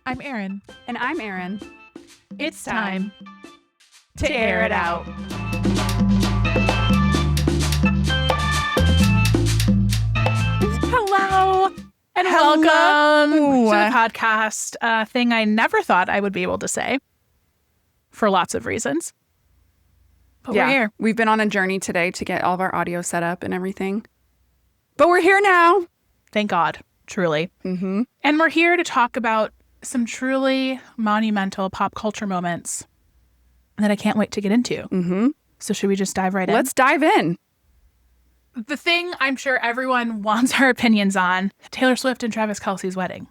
I'm Erin. And I'm Erin. It's time to air it out. Hello and welcome to the podcast. A thing I never thought I would be able to say for lots of reasons. But we're here. We've been on a journey today to get all of our audio set up and everything. But we're here now. Thank God, truly. Mm-hmm. And we're here to talk about some truly monumental pop culture moments that I can't wait to get into. Mm-hmm. So should we just dive right in? Let's dive in. The thing I'm sure everyone wants our opinions on, Taylor Swift and Travis Kelce's wedding.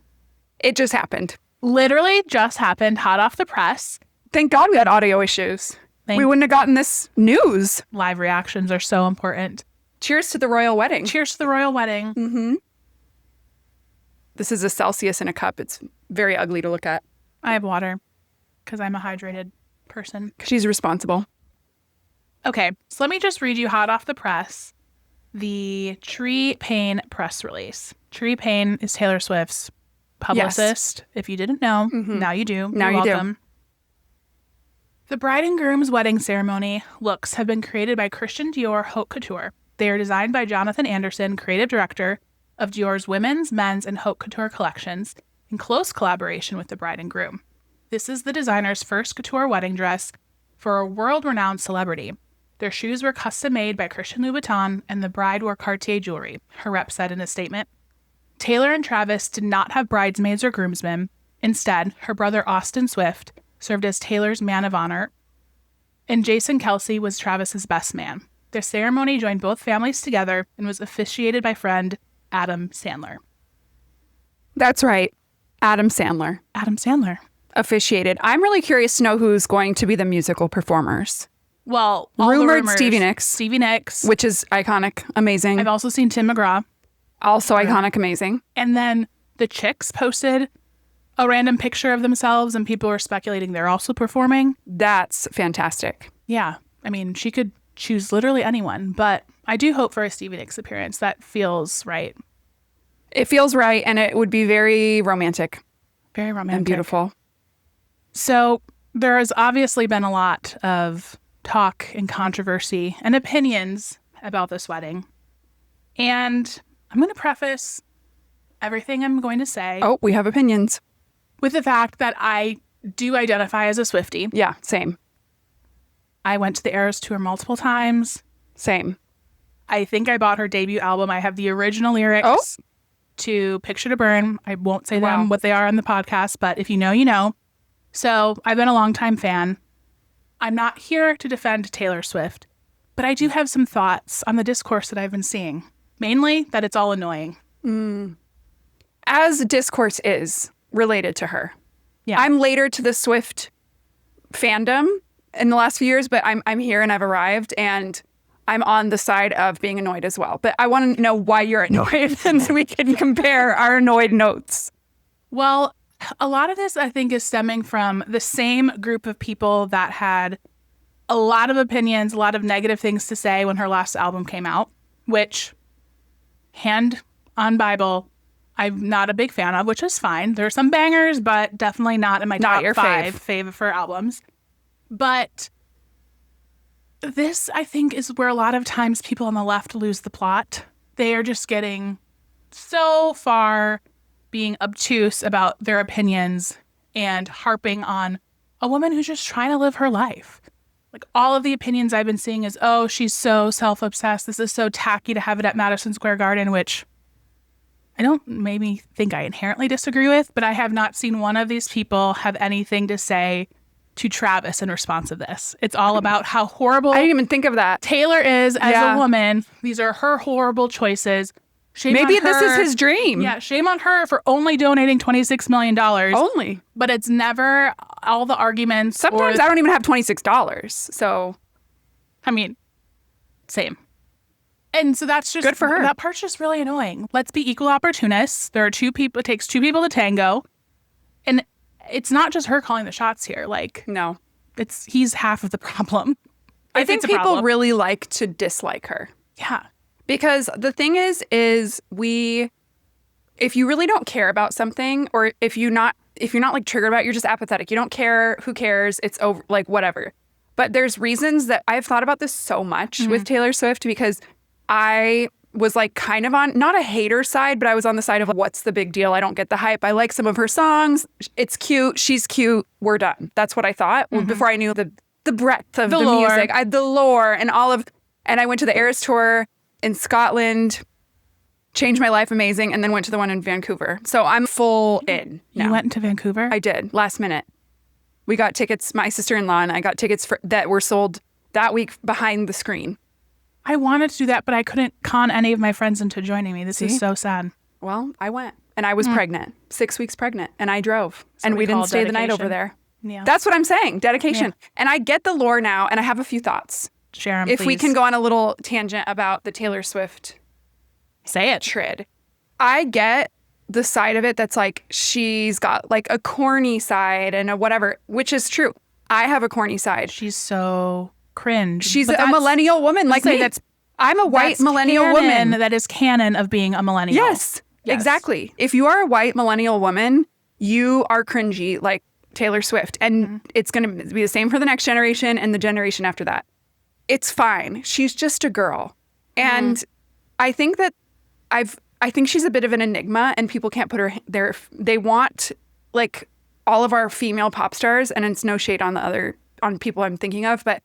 It just happened. Literally just happened, hot off the press. Thank God we had audio issues. We wouldn't have gotten this news. Live reactions are so important. Cheers to the royal wedding. Cheers to the royal wedding. Mm-hmm. This is a Celsius in a cup. It's very ugly to look at. I have water because I'm a hydrated person. She's responsible. Okay, so let me just read you hot off the press the Tree Payne press release. Tree Payne is Taylor Swift's publicist. Yes. If you didn't know, now you do. Now You're you welcome. do. The bride and groom's wedding ceremony looks have been created by Christian Dior Haute Couture. They are designed by Jonathan Anderson, creative director of Dior's women's, men's, and haute couture collections, in close collaboration with the bride and groom. This is the designer's first couture wedding dress for a world-renowned celebrity. Their shoes were custom-made by Christian Louboutin, and the bride wore Cartier jewelry, her rep said in a statement. Taylor and Travis did not have bridesmaids or groomsmen. Instead, her brother Austin Swift served as Taylor's man of honor, and Jason Kelce was Travis's best man. Their ceremony joined both families together and was officiated by friend Adam Sandler. That's right. Adam Sandler. Adam Sandler. Officiated. I'm really curious to know who's going to be the musical performers. Well, rumored Stevie Nicks. Stevie Nicks. Which is iconic. Amazing. I've also seen Tim McGraw. Also iconic. Amazing. And then the Chicks posted a random picture of themselves and people were speculating they're also performing. That's fantastic. Yeah. I mean, she could choose literally anyone, but I do hope for a Stevie Nicks appearance. That feels right. It feels right, and it would be very romantic. Very romantic. And beautiful. So there has obviously been a lot of talk and controversy and opinions about this wedding. And I'm going to preface everything I'm going to say. Oh, we have opinions. With the fact that I do identify as a Swiftie. Yeah, same. I went to the Eras tour multiple times. Same. I think I bought her debut album. I have the original lyrics to Picture to Burn. I won't say them what they are on the podcast, but if you know, you know. So I've been a longtime fan. I'm not here to defend Taylor Swift, but I do have some thoughts on the discourse that I've been seeing. Mainly that it's all annoying. As discourse is related to her. Yeah. I'm later to the Swift fandom in the last few years, but I'm here and I've arrived, and I'm on the side of being annoyed as well. But I want to know why you're annoyed, and so we can compare our annoyed notes. Well, a lot of this, I think, is stemming from the same group of people that had a lot of opinions, a lot of negative things to say when her last album came out, which, hand on Bible, I'm not a big fan of, which is fine. There are some bangers, but definitely not in my top five fave of her albums. But this, I think, is where a lot of times people on the left lose the plot. They are just getting so far being obtuse about their opinions and harping on a woman who's just trying to live her life. Like, all of the opinions I've been seeing is, oh, she's so self-obsessed. This is so tacky to have it at Madison Square Garden, which I don't maybe think I inherently disagree with, but I have not seen one of these people have anything to say to Travis in response to this. It's all about how horrible I didn't even think of that. Taylor is as a woman. These are her horrible choices. Shame Maybe on her. This is his dream. Yeah, shame on her for only donating $26 million. Only. But it's never all the arguments. Sometimes I don't even have $26. So, I mean, same. And so that's just good for her. That part's just really annoying. Let's be equal opportunists. There are two people. It takes two people to tango. And it's not just her calling the shots here. Like, no, he's half of the problem. I think people really like to dislike her. Yeah. Because the thing is if you really don't care about something, or if you're not if you're not like triggered about it, you're just apathetic. You don't care. Who cares? It's over, like whatever. But there's reasons that I've thought about this so much with Taylor Swift because I was like kind of on, not a hater side, but I was on the side of what's the big deal? I don't get the hype. I like some of her songs. It's cute. She's cute. We're done. That's what I thought before I knew the breadth of the music, the lore and all of, and I went to the Eras tour in Scotland, changed my life, amazing, and then went to the one in Vancouver. So I'm full in now. You went to Vancouver? I did, last minute. We got tickets, my sister-in-law and I got tickets that were sold that week behind the screen. I wanted to do that, but I couldn't con any of my friends into joining me. This is so sad. Well, I went, and I was pregnant, 6 weeks pregnant, and I drove, and we didn't stay the night over there. Yeah. That's what I'm saying, dedication. Yeah. And I get the lore now, and I have a few thoughts. Share them, if please. we can go on a little tangent about the Taylor Swift say it. Trid. I get the side of it that's like she's got like a corny side and a whatever, which is true. I have a corny side. She's so cringe. She's a millennial woman like me. I'm a white millennial woman. That is canon of being a millennial. Yes, exactly. If you are a white millennial woman, you are cringy like Taylor Swift. And it's going to be the same for the next generation and the generation after that. It's fine. She's just a girl. And I think that I think she's a bit of an enigma and people can't put her there. They want like all of our female pop stars, and it's no shade on people I'm thinking of, but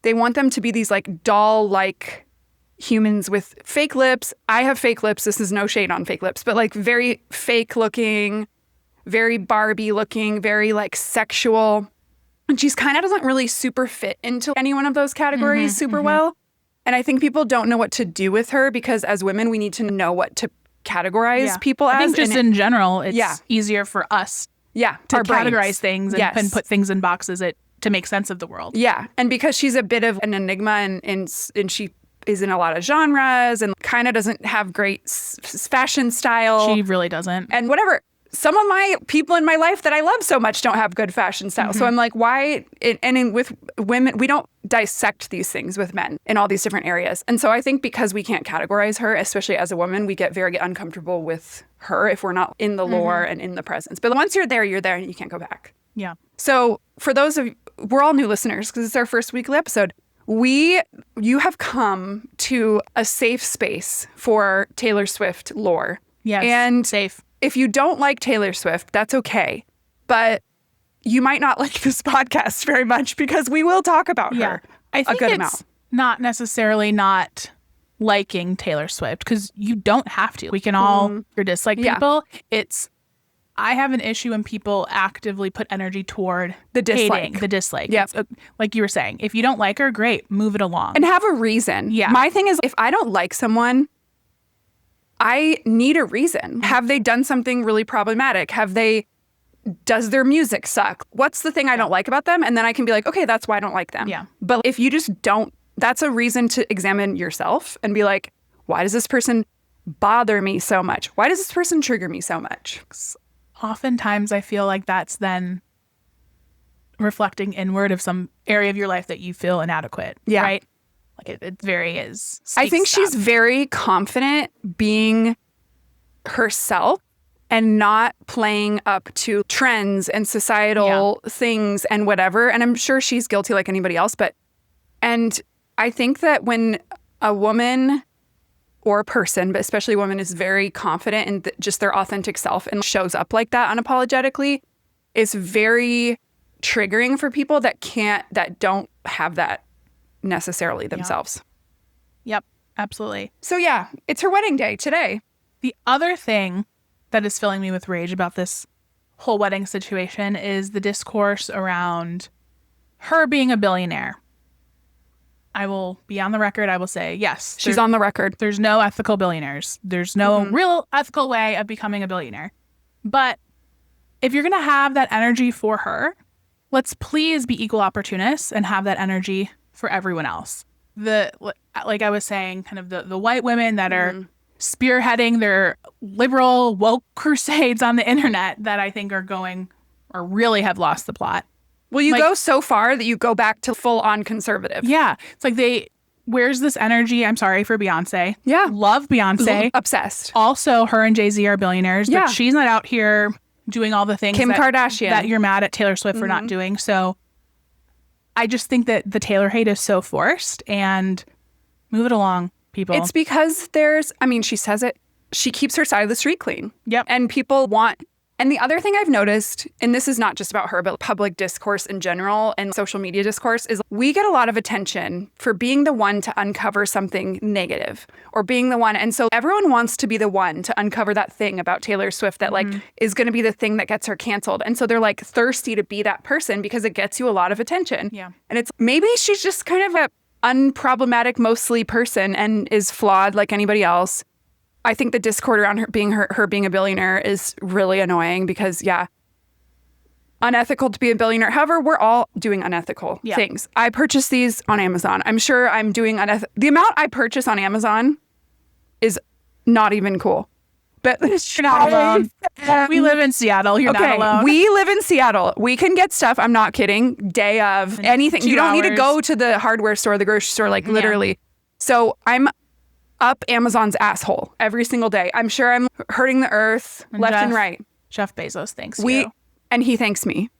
they want them to be these like doll-like humans with fake lips. I have fake lips. This is no shade on fake lips, but like very fake looking, very Barbie looking, very like sexual. And she's kind of doesn't really super fit into any one of those categories super well. And I think people don't know what to do with her because as women, we need to know what to categorize people as. I think just in general, it's easier for us to categorize things and put things in boxes to make sense of the world. Yeah. And because she's a bit of an enigma and she is in a lot of genres and kind of doesn't have great fashion style. She really doesn't. And whatever. Some of my people in my life that I love so much don't have good fashion style. So I'm like, why? With women, we don't dissect these things with men in all these different areas. And so I think because we can't categorize her, especially as a woman, we get very uncomfortable with her if we're not in the lore and in the presence. But once you're there and you can't go back. Yeah. So for those of you, we're all new listeners because it's our first weekly episode. You have come to a safe space for Taylor Swift lore. Yes, and safe. If you don't like Taylor Swift, that's okay. But you might not like this podcast very much because we will talk about her I think a good it's amount. Not necessarily not liking Taylor Swift because you don't have to. We can all dislike people. I have an issue when people actively put energy toward the dislike. Hating, the dislike. Yep. Like you were saying, if you don't like her, great, move it along. And have a reason. Yeah. My thing is, if I don't like someone, I need a reason. Have they done something really problematic? Does their music suck? What's the thing I don't like about them? And then I can be like, okay, that's why I don't like them. Yeah. But if you just don't, that's a reason to examine yourself and be like, why does this person bother me so much? Why does this person trigger me so much? Oftentimes I feel like that's then reflecting inward of some area of your life that you feel inadequate. Yeah. Right? Like it very is. I think she's very confident being herself and not playing up to trends and societal things and whatever. And I'm sure she's guilty like anybody else. And I think that when a woman or a person, but especially a woman, is very confident in just their authentic self and shows up like that unapologetically, is very triggering for people that don't have that necessarily themselves. Yep, absolutely. So yeah, it's her wedding day today. The other thing that is filling me with rage about this whole wedding situation is the discourse around her being a billionaire. I will be on the record. I will say, yes. She's on the record. There's no ethical billionaires. There's no real ethical way of becoming a billionaire. But if you're going to have that energy for her, let's please be equal opportunists and have that energy for everyone else. Like I was saying, kind of the white women that are spearheading their liberal woke crusades on the internet that I think are really have lost the plot. Well, you go so far that you go back to full on conservative. Yeah. It's like where's this energy? I'm sorry for Beyonce. Yeah. Love Beyonce. Obsessed. Also, her and Jay-Z are billionaires, but she's not out here doing all the things Kim Kardashian that you're mad at Taylor Swift for not doing. So I just think that the Taylor hate is so forced, and move it along, people. It's because she says it, she keeps her side of the street clean. Yep. And people want, and the other thing I've noticed, and this is not just about her, but public discourse in general and social media discourse, is we get a lot of attention for being the one to uncover something negative or being the one. And so everyone wants to be the one to uncover that thing about Taylor Swift that like is going to be the thing that gets her canceled. And so they're like thirsty to be that person because it gets you a lot of attention. Yeah. And it's maybe she's just kind of a unproblematic mostly person and is flawed like anybody else. I think the discord around her being a billionaire is really annoying because, unethical to be a billionaire. However, we're all doing unethical things. I purchased these on Amazon. I'm sure I'm doing unethical. The amount I purchase on Amazon is not even cool. But you're not alone. We live in Seattle. You're not alone. We live in Seattle. We can get stuff. I'm not kidding. Day of anything. You don't need to go to the hardware store, the grocery store, like literally. So I'm up Amazon's asshole every single day. I'm sure I'm hurting the earth left and right. Jeff Bezos thanks you. And he thanks me.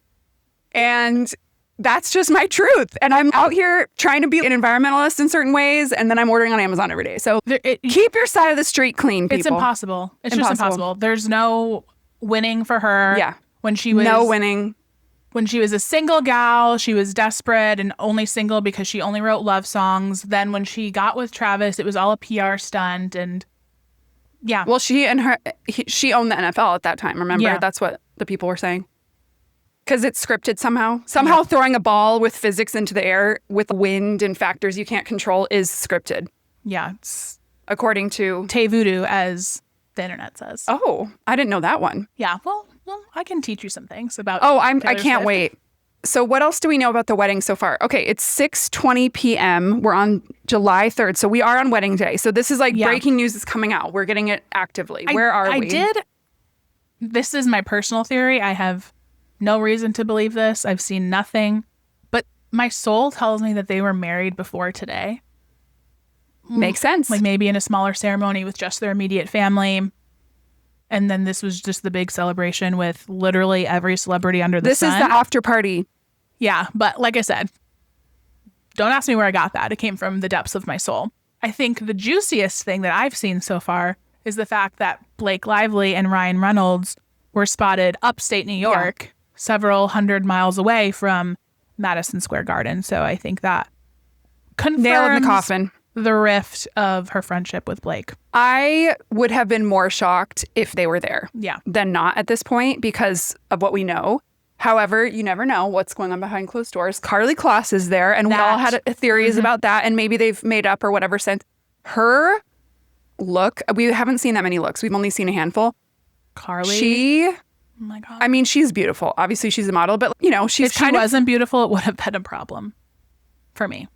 And that's just my truth. And I'm out here trying to be an environmentalist in certain ways, and then I'm ordering on Amazon every day. So keep your side of the street clean, people. It's impossible. It's just impossible. There's no winning for her. Yeah. No winning. When she was a single gal, she was desperate and only single because she only wrote love songs. Then when she got with Travis, it was all a PR stunt. And yeah. Well, she owned the NFL at that time. Remember? Yeah. That's what the people were saying. Because it's scripted somehow. Somehow throwing a ball with physics into the air with wind and factors you can't control is scripted. Yeah. It's according to Tay Voodoo, as the internet says. Oh, I didn't know that one. Yeah. Well, I can teach you some things about I can't wait. So what else do we know about the wedding so far? Okay, it's 6:20 p.m. We're on July 3rd. So we are on wedding day. So this is like breaking news is coming out. We're getting it actively. Where are we? This is my personal theory. I have no reason to believe this. I've seen nothing. But my soul tells me that they were married before today. Makes sense. Like maybe in a smaller ceremony with just their immediate family. And then this was just the big celebration with literally every celebrity under the sun. This is the after party. Yeah. But like I said, don't ask me where I got that. It came from the depths of my soul. I think the juiciest thing that I've seen so far is the fact that Blake Lively and Ryan Reynolds were spotted upstate New York, several hundred miles away from Madison Square Garden. So I think that confirms nail in the coffin the rift of her friendship with Blake. I would have been more shocked if they were there than not at this point because of what we know. However, you never know what's going on behind closed doors. Carly Kloss is there, and we all had theories about that, and maybe they've made up or whatever since. Her look, we haven't seen that many looks. We've only seen a handful. Carly? Oh my God. I mean, she's beautiful. Obviously, she's a model, but, you know, she's if she wasn't beautiful, it would have been a problem for me.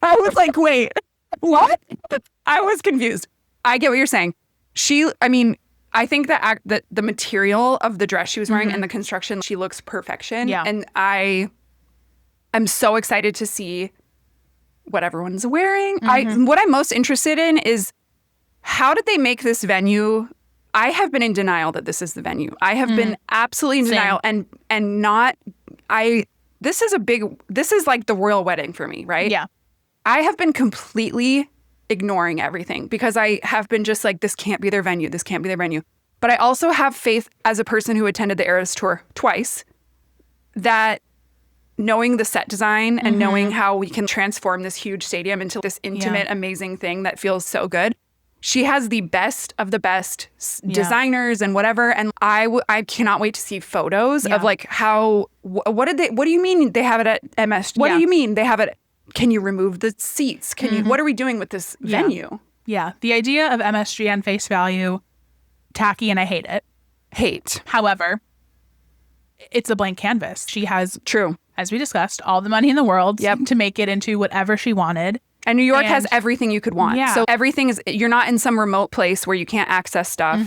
I was like, wait, what? I was confused. I get what you're saying. I think that the material of the dress she was wearing and the construction, she looks perfection. Yeah. And I am so excited to see what everyone's wearing. What I'm most interested in is how did they make this venue? I have been in denial that this is the venue. I have been absolutely in denial and not, this is like the royal wedding for me, right? Yeah. I have been completely ignoring everything because I have been just like, this can't be their venue. This can't be their venue. But I also have faith as a person who attended the Eras tour twice that knowing the set design and knowing how we can transform this huge stadium into this intimate, amazing thing that feels so good. She has the best of the best designers and whatever. And I cannot wait to see photos of like how, what do you mean they have it at MS? What do you mean they have it? Can you remove the seats? What are we doing with this venue? Yeah. The idea of MSG on face value, tacky, and I hate it. However, it's a blank canvas. She has, as we discussed, all the money in the world to make it into whatever she wanted. And New York has everything you could want. Yeah. So everything is, you're not in some remote place where you can't access stuff.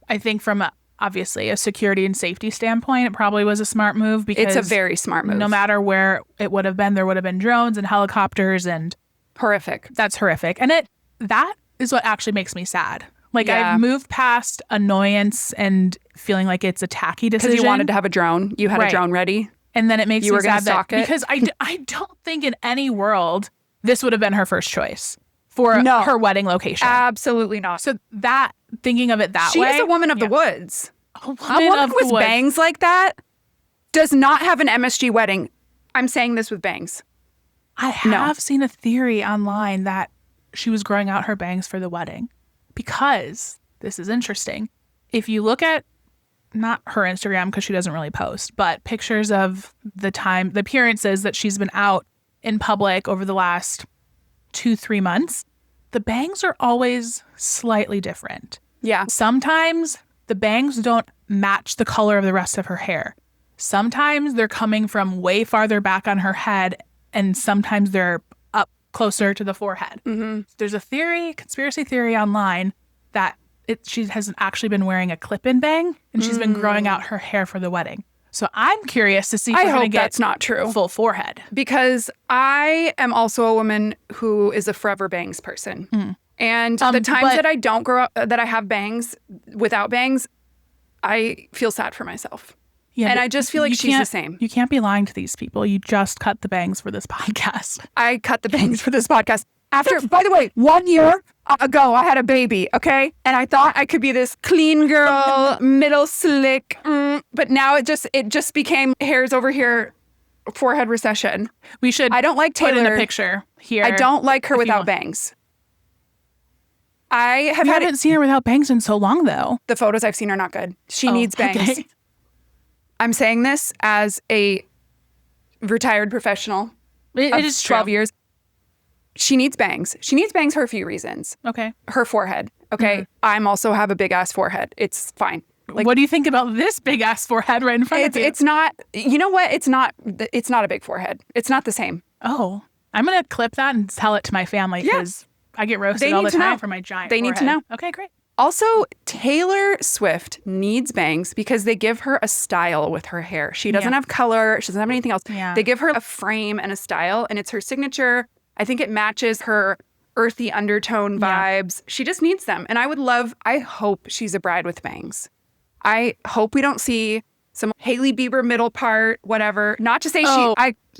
I think from obviously a security and safety standpoint, it probably was a smart move because it's a very smart move. No matter where it would have been, there would have been drones and helicopters and horrific. That's horrific. And that is what actually makes me sad Like Yeah. I've moved past annoyance and feeling like it's a tacky decision. Because you wanted to have a drone. You had a Right. drone ready. And then it makes You me were gonna sad that stalk it? because I don't think in any world this would have been her first choice for No. her wedding location. Absolutely not. So that thinking of it that She way, is a woman of the woods. a A woman woman of the with woods. bangs like that does not have an MSG wedding. I'm saying this with bangs. I have seen a theory online that she was growing out her bangs for the wedding because this is interesting. If you look at not her Instagram because she doesn't really post, but pictures of the appearances that she's been out in public over the last 2-3 months, the bangs are always slightly different. Yeah. Sometimes the bangs don't match the color of the rest of her hair. Sometimes they're coming from way farther back on her head, and sometimes they're up closer to the forehead. Mm-hmm. There's a conspiracy theory online that she has actually been wearing a clip-in bang, and she's been growing out her hair for the wedding. So I'm curious to see if I we're going to hope get that's not true. full forehead. Because I am also a woman who is a forever bangs person. And the times but- that I don't grow up, that I have bangs without bangs, I feel sad for myself. Yeah, And but I just feel like you she's the can't- same. You can't be lying to these people. You just cut the bangs for this podcast. I cut the bangs for this podcast. After, by the way, 1 year ago, I had a baby, okay? And I thought I could be this clean girl, middle slick, but now it just became hairs over here, forehead recession. We should I don't like put in Taylor. a picture here. I don't like her if you without want. bangs. I have You had haven't seen her without bangs in so long, though. the photos I've seen are not good. She Oh, needs bangs. okay. I'm saying this as a retired professional It of is true. 12 years. She needs bangs. She needs bangs for a few reasons. Okay. Her forehead. Okay. I'm also have a big ass forehead. It's fine. Like What do you think about this big ass forehead right in front of you? it's not, you know what? It's not a big forehead. It's not the same. Oh, I'm going to clip that and tell it to my family because I get roasted They all need the to time know. for my giant They need to forehead. know. Okay, great. Also, Taylor Swift needs bangs because they give her a style with her hair. She doesn't Yeah. have color. She doesn't have anything else. Yeah. They give her a frame and a style, and it's her signature. I think it matches her earthy undertone Yeah. vibes. She just needs them. And I hope she's a bride with bangs. I hope we don't see some Hailey Bieber middle part, whatever. Not to say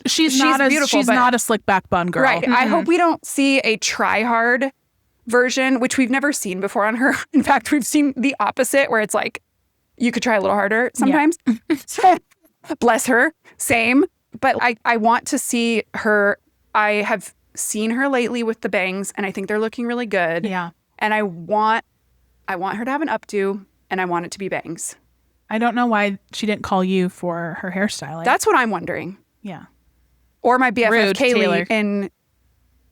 She's she's beautiful, she's but- not a slick back bun girl. right. I hope we don't see a try-hard version, which we've never seen before on her. In fact, we've seen the opposite where it's like, you could try a little harder sometimes. Bless her. Same. But I want to see her. I have seen her lately with the bangs, and I think they're looking really good. Yeah. And I want her to have an updo, and I want it to be bangs. I don't know why she didn't call you for her hairstyling. That's what I'm wondering. yeah. Or my BFF Rude, Kaylee Taylor. in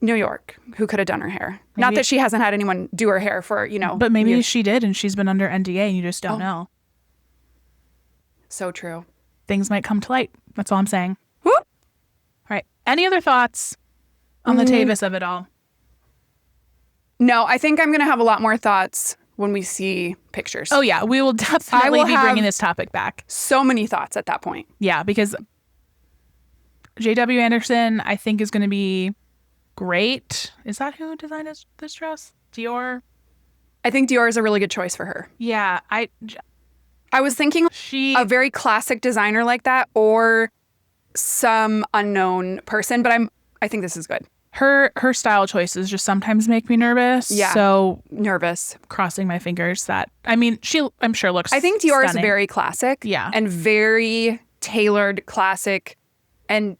New York, who could have done her hair. Not Maybe- that she hasn't had anyone do her hair for, But maybe years. she did and she's been under NDA and you just don't know. So true. Things might come to light. That's all I'm saying. Whoop. All right. Any other thoughts on the Tavis of it all? No, I think I'm going to have a lot more thoughts when we see pictures. Oh, yeah. We will definitely will be have- bringing this topic back. So many thoughts at that point. Yeah, because J.W. Anderson, I think, is going to be great. Is that who designed this dress? Dior? I think Dior is a really good choice for her. Yeah. I was thinking She... a very classic designer like that or some unknown person, but I think this is good. Her style choices just sometimes make me nervous. Yeah. So Nervous. crossing my fingers that, I mean, I'm sure looks I think Dior is stunning. very classic. Yeah. And very tailored classic. And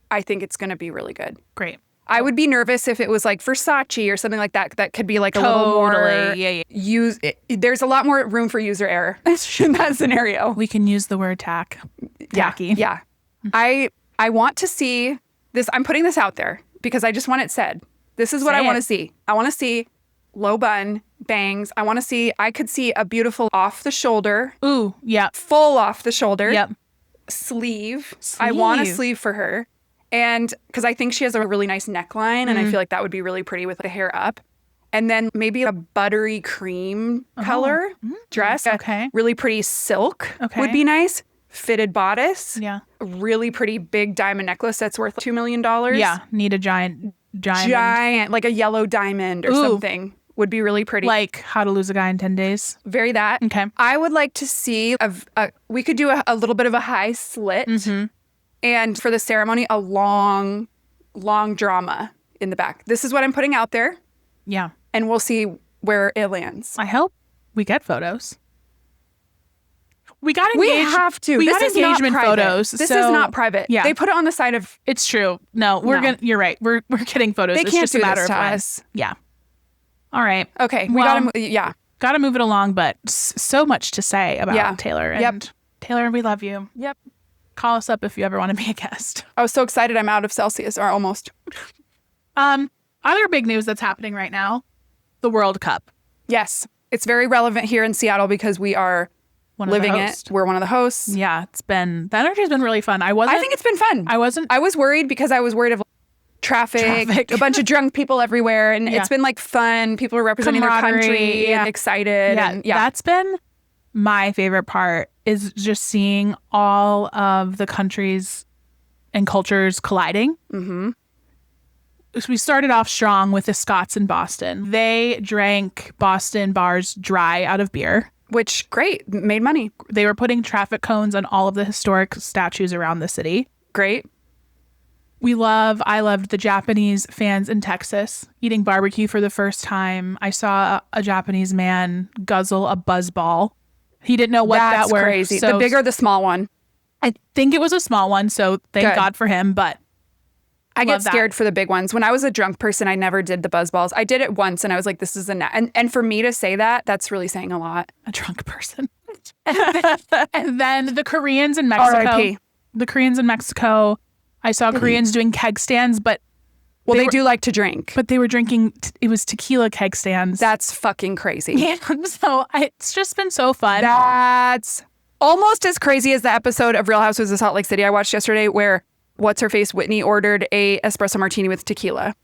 I think it's going to be really good. Great. I would be nervous if it was like Versace or something like that. That could be like a little more Totally. Yeah. There's a lot more room for user error in that scenario. We can use the word tacky. Yeah. I want to see this. I'm putting this out there because I just want it said. This is what Say I want to it. see. I want to see low bun, bangs. I could see a beautiful off the shoulder, Ooh, yeah. full off the shoulder. Yep. Sleeve. I want a Sleeve. sleeve for her. And because I think she has a really nice neckline and I feel like that would be really pretty with the hair up. And then maybe a buttery cream color dress. A okay. really pretty silk Okay. would be nice. Fitted bodice. Yeah. A really pretty big diamond necklace that's worth $2 million. Yeah. Need a giant. Giant, like a yellow diamond or Ooh. something. would be really pretty. Like How to Lose a Guy in 10 Days. Very that. Okay. I would like to see, we could do a little bit of a high slit. And for the ceremony, a long, long drama in the back. This is what I'm putting out there. Yeah. And we'll see where it lands. I hope we get photos. We got engaged. We have to. We This got is not engagement private. photos. This so- is not private. Yeah. They put it on the side of. It's true. No, we're gonna. You're right. We're getting photos. They It's can't just do a matter this of to when. us. Yeah. All right. Okay. We Well, gotta. Yeah. Gotta move it along, but so much to say about Yeah. Taylor. And Yep. Taylor, we love you. Yep. Call us up if you ever want to be a guest. I was so excited. I'm out of Celsius, or almost. Other big news that's happening right now, the World Cup. Yes, it's very relevant here in Seattle because we are One of the living hosts. it. We're one of the hosts. Yeah, the energy has been really fun. I think it's been fun. I wasn't. I was worried because I was worried of traffic. A bunch of drunk people everywhere, and Yeah. it's been like fun. People are representing their Camaraderie, country yeah. and excited. Yeah, and, yeah. that's been my favorite part is just seeing all of the countries and cultures colliding. Mm-hmm. So we started off strong with the Scots in Boston. They drank Boston bars dry out of beer. Which great, made money. They were putting traffic cones on all of the historic statues around the city. Great. I loved the Japanese fans in Texas eating barbecue for the first time. I saw a Japanese man guzzle a buzzball. He didn't know what That's that were. crazy. So The big or the small one? I think it was a small one, so thank Good. God for him. But I love get that. scared for the big ones. When I was a drunk person, I never did the buzz balls. I did it once and I was like, this is and for me to say that, that's really saying a lot. a drunk person. And then the Koreans in Mexico. R.I.P.. The Koreans in Mexico. I saw Koreans doing keg stands, but Well, they were- do like to drink. but they were drinking. It was tequila keg stands. That's fucking crazy. yeah. So it's just been so fun. That's almost as crazy as the episode of Real Housewives of Salt Lake City I watched yesterday where what's her face Whitney ordered a espresso martini with tequila.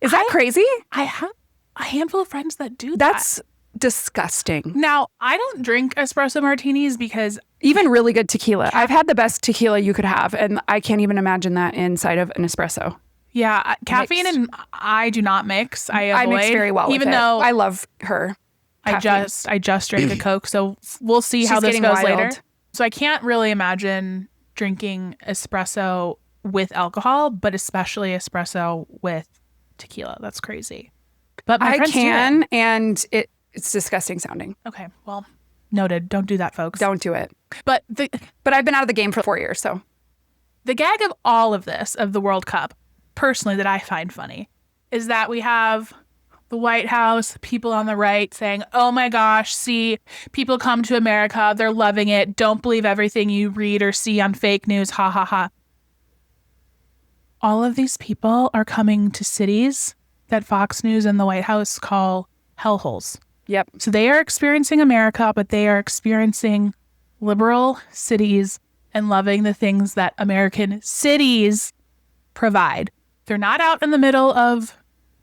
Is that crazy? I have a handful of friends that do that. That's disgusting. Now, I don't drink espresso martinis because Even really good tequila. I've had the best tequila you could have, and I can't even imagine that inside of an espresso. caffeine Mixed. and I do not mix. I avoid. I mix very well even with it. though I love her. I caffeine. just drank a Coke, so we'll see how She's this getting goes wild. later. So I can't really imagine drinking espresso with alcohol, but especially espresso with tequila. That's crazy. But my I friends do can, and it's disgusting sounding. it. Okay, well, noted. Don't do that, folks. Don't do it. But But I've been out of the game for 4 years, so. the gag of all of this, of the World Cup, personally, that I find funny, is that we have the White House, people on the right saying, oh my gosh, see, people come to America, they're loving it. Don't believe everything you read or see on fake news. Ha ha ha. All of these people are coming to cities that Fox News and the White House call hellholes. Yep. So they are experiencing America, but they are experiencing liberal cities and loving the things that American cities provide. They're not out in the middle of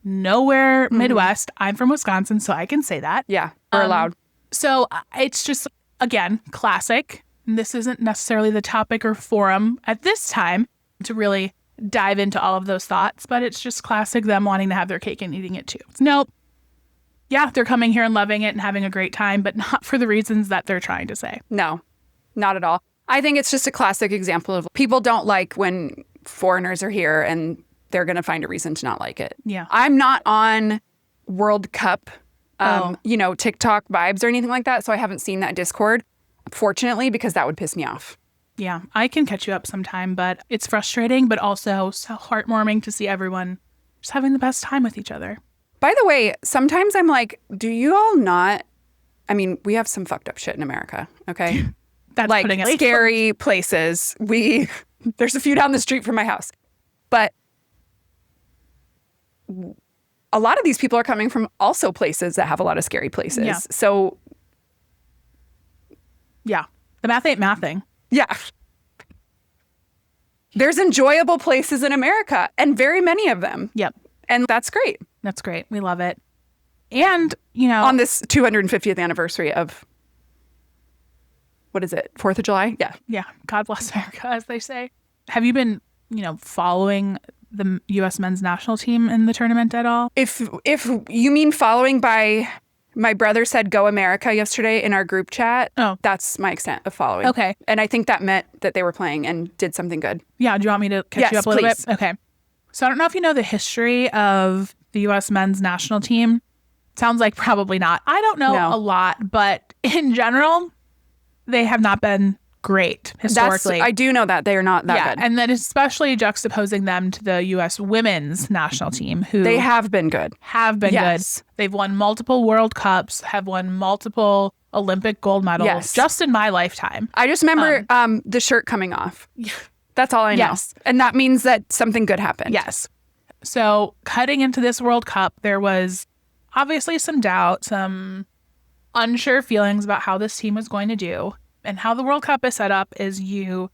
nowhere Midwest. I'm from Wisconsin, so I can say that. Yeah, we're allowed. So it's just, again, classic. And this isn't necessarily the topic or forum at this time to really dive into all of those thoughts, but it's just classic them wanting to have their cake and eating it too. Nope. Yeah, they're coming here and loving it and having a great time, but not for the reasons that they're trying to say. No, not at all. I think it's just a classic example of people don't like when foreigners are here and they're going to find a reason to not like it. Yeah. I'm not on World Cup, Oh. TikTok vibes or anything like that. So I haven't seen that Discord, fortunately, because that would piss me off. Yeah, I can catch you up sometime, but it's frustrating, but also so heartwarming to see everyone just having the best time with each other. By the way, sometimes I'm like, do you all not? I mean, we have some fucked up shit in America, okay? That's Like putting it scary places. There's a few down the street from my house. But a lot of these people are coming from also places that have a lot of scary places. Yeah. So, Yeah, the math ain't mathing. yeah. There's enjoyable places in America and very many of them. Yep, And that's great. that's great. We love it. And, On this 250th anniversary of, what is it, 4th of July? Yeah. yeah, God bless America, as they say. Have you been, following the U.S. men's national team in the tournament at all? If you mean following by, my brother said "Go America" yesterday in our group chat. Oh. That's my extent of following. Okay. And I think that meant that they were playing and did something good. Yeah. Do you want me to catch you up a little bit? Okay. So I don't know if you know the history of the U.S. men's national team. Sounds like probably not. I don't know a lot, but in general, they have not been great historically. I do know that they are not that good. And then especially juxtaposing them to the U.S. women's national team, who they have been good. Good. They've won multiple World Cups, have won multiple Olympic gold medals just in my lifetime. I just remember the shirt coming off. That's all I know. Yes. And that means that something good happened. Yes. So cutting into this World Cup, there was obviously some doubt, some unsure feelings about how this team was going to do. And how the World Cup is set up is you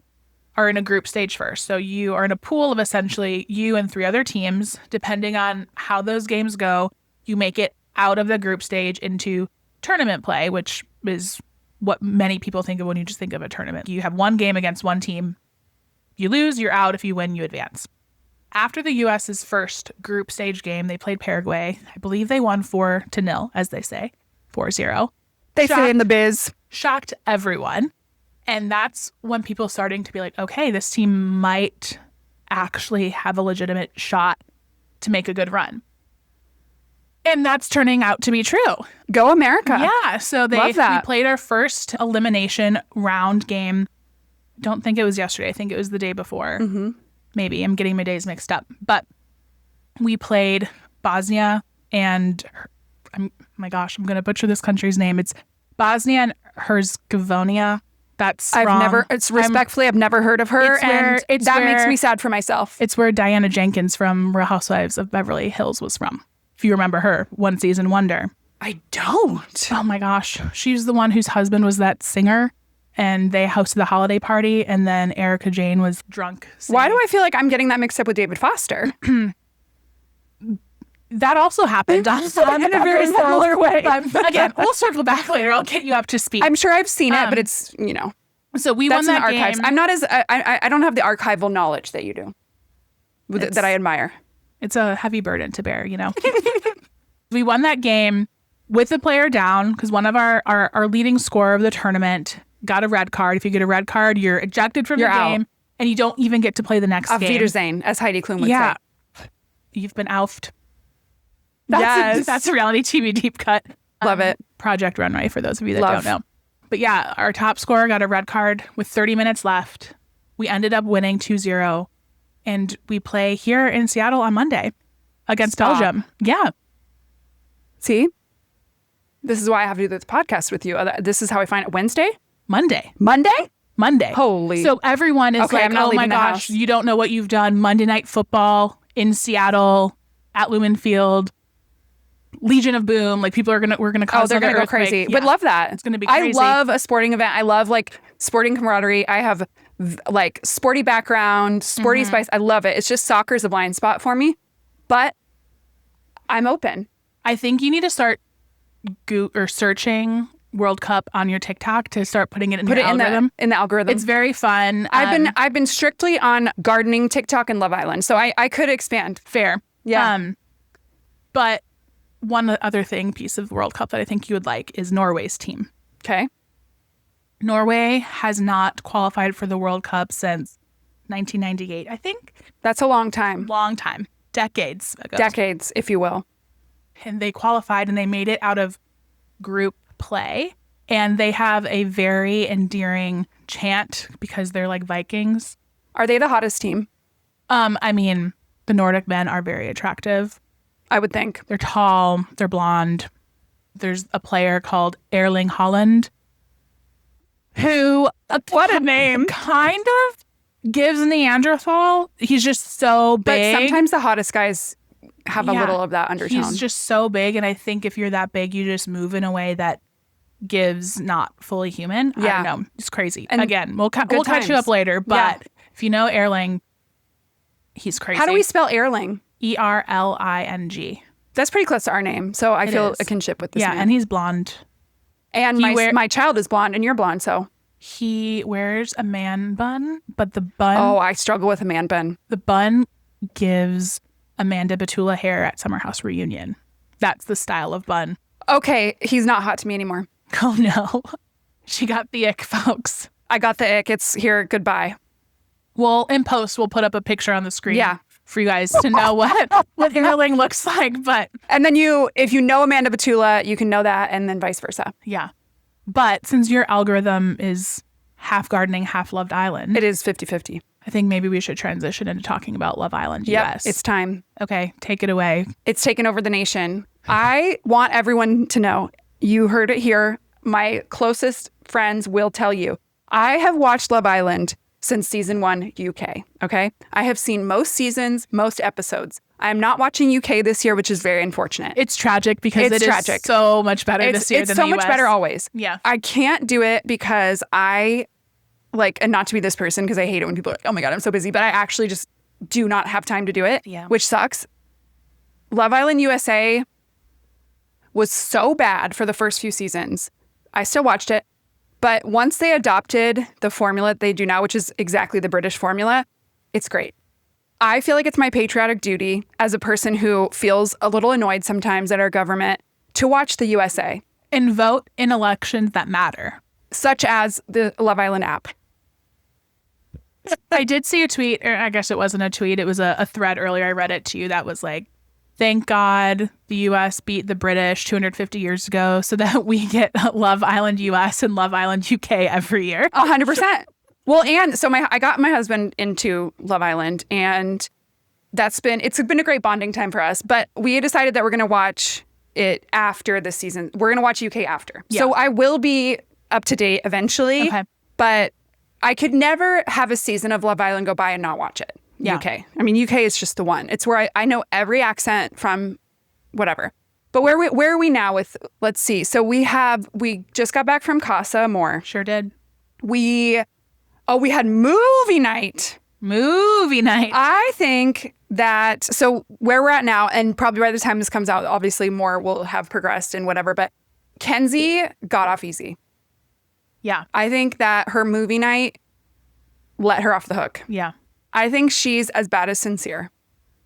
are in a group stage first. So you are in a pool of essentially you and 3 other teams. Depending on how those games go, you make it out of the group stage into tournament play, which is what many people think of when you just think of a tournament. You have one game against one team. You lose, you're out. If you win, you advance. After the U.S.'s first group stage game, they played Paraguay. I believe they won 4-0, as they say, 4-0. They say in the biz. Shocked everyone. And that's when people starting to be like, okay, this team might actually have a legitimate shot to make a good run. And that's turning out to be true. Go America. Yeah. So we played our first elimination round game. Don't think it was yesterday. I think it was the day before. Mm-hmm. Maybe. I'm getting my days mixed up. But we played Bosnia and, my gosh, I'm going to butcher this country's name. It's Bosnia and Herzegovina. That's wrong. I've never heard of her. That makes me sad for myself. It's where Diana Jenkins from Real Housewives of Beverly Hills was from. If you remember her, one season wonder. I don't. Oh my gosh. She's the one whose husband was that singer. And they hosted the holiday party. And then Erica Jane was drunk singing. Why do I feel like I'm getting that mixed up with David Foster? That also happened in a very similar way. Again, we'll circle back later. I'll get you up to speed. I'm sure I've seen it, but it's, So we won that archives. game. I'm not as, I don't have the archival knowledge that you do, that I admire. It's a heavy burden to bear, We won that game with the player down because one of our leading scorer of the tournament got a red card. If you get a red card, you're ejected from the game and you don't even get to play the next game. Auf Wiedersehen, as Heidi Klum would say. You've been oufed. That's a reality TV deep cut. Love it. Project Runway for those of you that don't know. But yeah, our top scorer got a red card with 30 minutes left. We ended up winning 2-0. And we play here in Seattle on Monday against Belgium. Yeah. See? This is why I have to do this podcast with you. This is how I find it. Wednesday? Monday. Holy. So everyone is like, oh my gosh, you don't know what you've done. Monday Night Football in Seattle at Lumen Field. Legion of Boom. Like we're gonna cause they're gonna go crazy. Yeah. But love that. It's gonna be crazy. I love a sporting event. I love sporting camaraderie. I have sporty background, sporty spice. I love it. It's just soccer's a blind spot for me, but I'm open. I think you need to start searching World Cup on your TikTok to start putting it in the algorithm. In the algorithm. It's very fun. I've been strictly on gardening TikTok and Love Island, so I could expand. Fair. Yeah. But one other piece of the World Cup that I think you would like is Norway's team. Okay. Norway has not qualified for the World Cup since 1998, I think. That's a long time. Long time. Decades ago. Decades, if you will. And they qualified and they made it out of group play. And they have a very endearing chant because they're like Vikings. Are they the hottest team? I mean, the Nordic men are very attractive. I would think. They're tall. They're blonde. There's a player called Erling Haaland who, what a name, kind of gives Neanderthal. He's just so big. But sometimes the hottest guys have a little of that undertone. He's just so big. And I think if you're that big, you just move in a way that gives not fully human. Yeah. I don't know. It's crazy. And again, we'll catch you up later. But if you know Erling, he's crazy. How do we spell Erling? Erling. That's pretty close to our name. So I feel a kinship with this man. Yeah, and he's blonde. And my child is blonde and you're blonde, so. He wears a man bun, but the bun... Oh, I struggle with a man bun. The bun gives Amanda Batula hair at Summer House reunion. That's the style of bun. Okay, he's not hot to me anymore. Oh no. She got the ick, folks. I got the ick. It's here. Goodbye. Well, in post, we'll put up a picture on the screen Yeah. for you guys to know what hairling looks like. But And then if you know Amanda Batula, you can know that, and then vice versa. yeah. But since your algorithm is half gardening, half Love Island, It is 50-50. I think maybe we should transition into talking about Love Island Yep, US. it's time. Okay, take it away. It's taken over the nation. I want everyone to know, you heard it here. My closest friends will tell you. I have watched Love Island since season 1 UK, okay? I have seen most seasons, most episodes. I'm not watching UK this year, which is very unfortunate. It's tragic because It's it tragic. is so much better this year It's than so the much US. better always. Yeah. I can't do it because and not to be this person because I hate it when people are like, oh my God, I'm so busy, but I actually just do not have time to do it, Yeah. which sucks. Love Island USA was so bad for the first few seasons. I still watched it. But once they adopted the formula they do now, which is exactly the British formula, it's great. I feel like it's my patriotic duty as a person who feels a little annoyed sometimes at our government to watch the USA, And vote in elections that matter. such as the Love Island app. I did see a tweet, or I guess it wasn't a tweet, it was a thread earlier. I read it to you that was like, thank God the US beat the British 250 years ago so that we get Love Island US and Love Island UK every year. 100%. Well, and so I got my husband into Love Island, and it's been a great bonding time for us. But we decided that we're going to watch it after the season. We're going to watch UK after. Yeah. So I will be up to date eventually. Okay. But I could never have a season of Love Island go by and not watch it. Yeah. UK. I mean, UK is just the one. It's where I know every accent from whatever. But where are we now with, let's see. So we just got back from Casa Amor. Sure did. We had movie night. Movie night. I think that, so where we're at now, and probably by the time this comes out, obviously more will have progressed and whatever, but Kenzie got off easy. Yeah. I think that her movie night let her off the hook. Yeah. I think she's as bad as Sincere.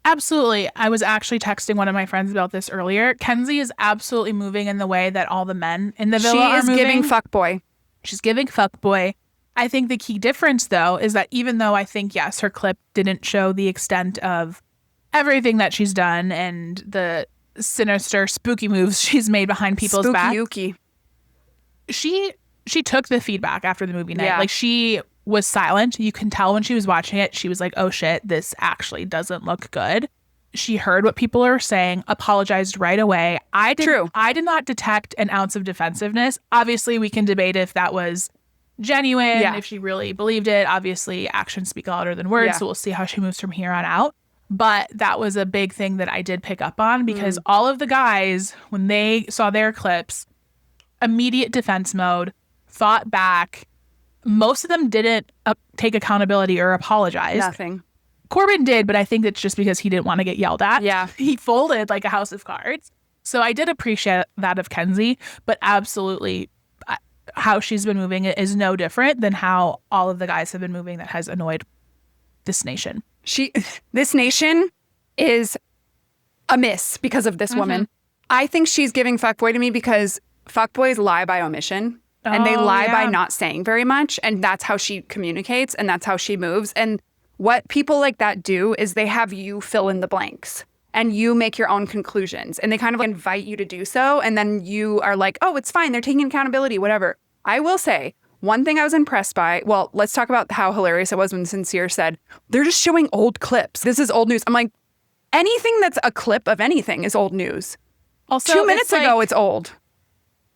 Absolutely. I was actually texting one of my friends about this earlier. Kenzie is absolutely moving in the way that all the men in the villa are moving. She is giving fuckboy. She's giving fuckboy. I think the key difference, though, is that even though I think, yes, her clip didn't show the extent of everything that she's done and the sinister, spooky moves she's made behind people's back, Spooky-ooky. she took the feedback after the movie night. Yeah. Like, she was silent. You can tell when she was watching it, she was like, oh shit, this actually doesn't look good. She heard what people are saying, apologized right away. I did not detect an ounce of defensiveness. Obviously, we can debate if that was genuine, if she really believed it. Obviously, actions speak louder than words, Yeah. so we'll see how she moves from here on out. But that was a big thing that I did pick up on because all of the guys, when they saw their clips, immediate defense mode, fought back. Most of them didn't take accountability or apologize. Nothing. Corbin did, but I think it's just because he didn't want to get yelled at. Yeah. He folded like a house of cards. So I did appreciate that of Kenzie, but absolutely how she's been moving is no different than how all of the guys have been moving that has annoyed this nation. This nation is a miss because of this woman. I think she's giving fuckboy to me because fuckboys lie by omission. And they lie by not saying very much. And that's how she communicates and that's how she moves. And what people like that do is they have you fill in the blanks and you make your own conclusions. And they kind of invite you to do so. And then you are like, oh, it's fine. They're taking accountability, whatever. I will say one thing I was impressed by. Well, let's talk about how hilarious it was when Sincere said, they're just showing old clips. This is old news. I'm like, anything that's a clip of anything is old news. Also, 2 minutes ago, it's old.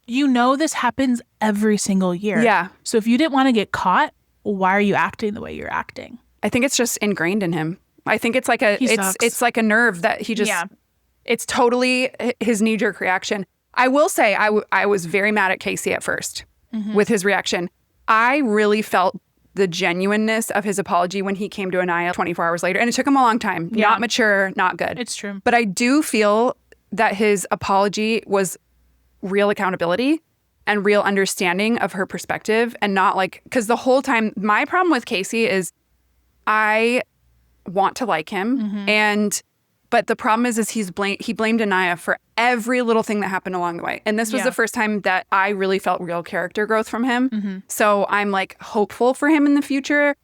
You know this happens every single year. Yeah. So if you didn't want to get caught, why are you acting the way you're acting? I think it's just ingrained in him. I think it's like it's like a nerve that he just, it's totally his knee-jerk reaction. I will say I was very mad at Casey at first with his reaction. I really felt the genuineness of his apology when he came to Anaya 24 hours later. And it took him a long time. Yeah. Not mature, not good. It's true. But I do feel that his apology was real accountability and real understanding of her perspective and not like, because the whole time, my problem with Casey is I want to like him. But the problem is he blamed Anaya for every little thing that happened along the way. And this was the first time that I really felt real character growth from him. So I'm like hopeful for him in the future.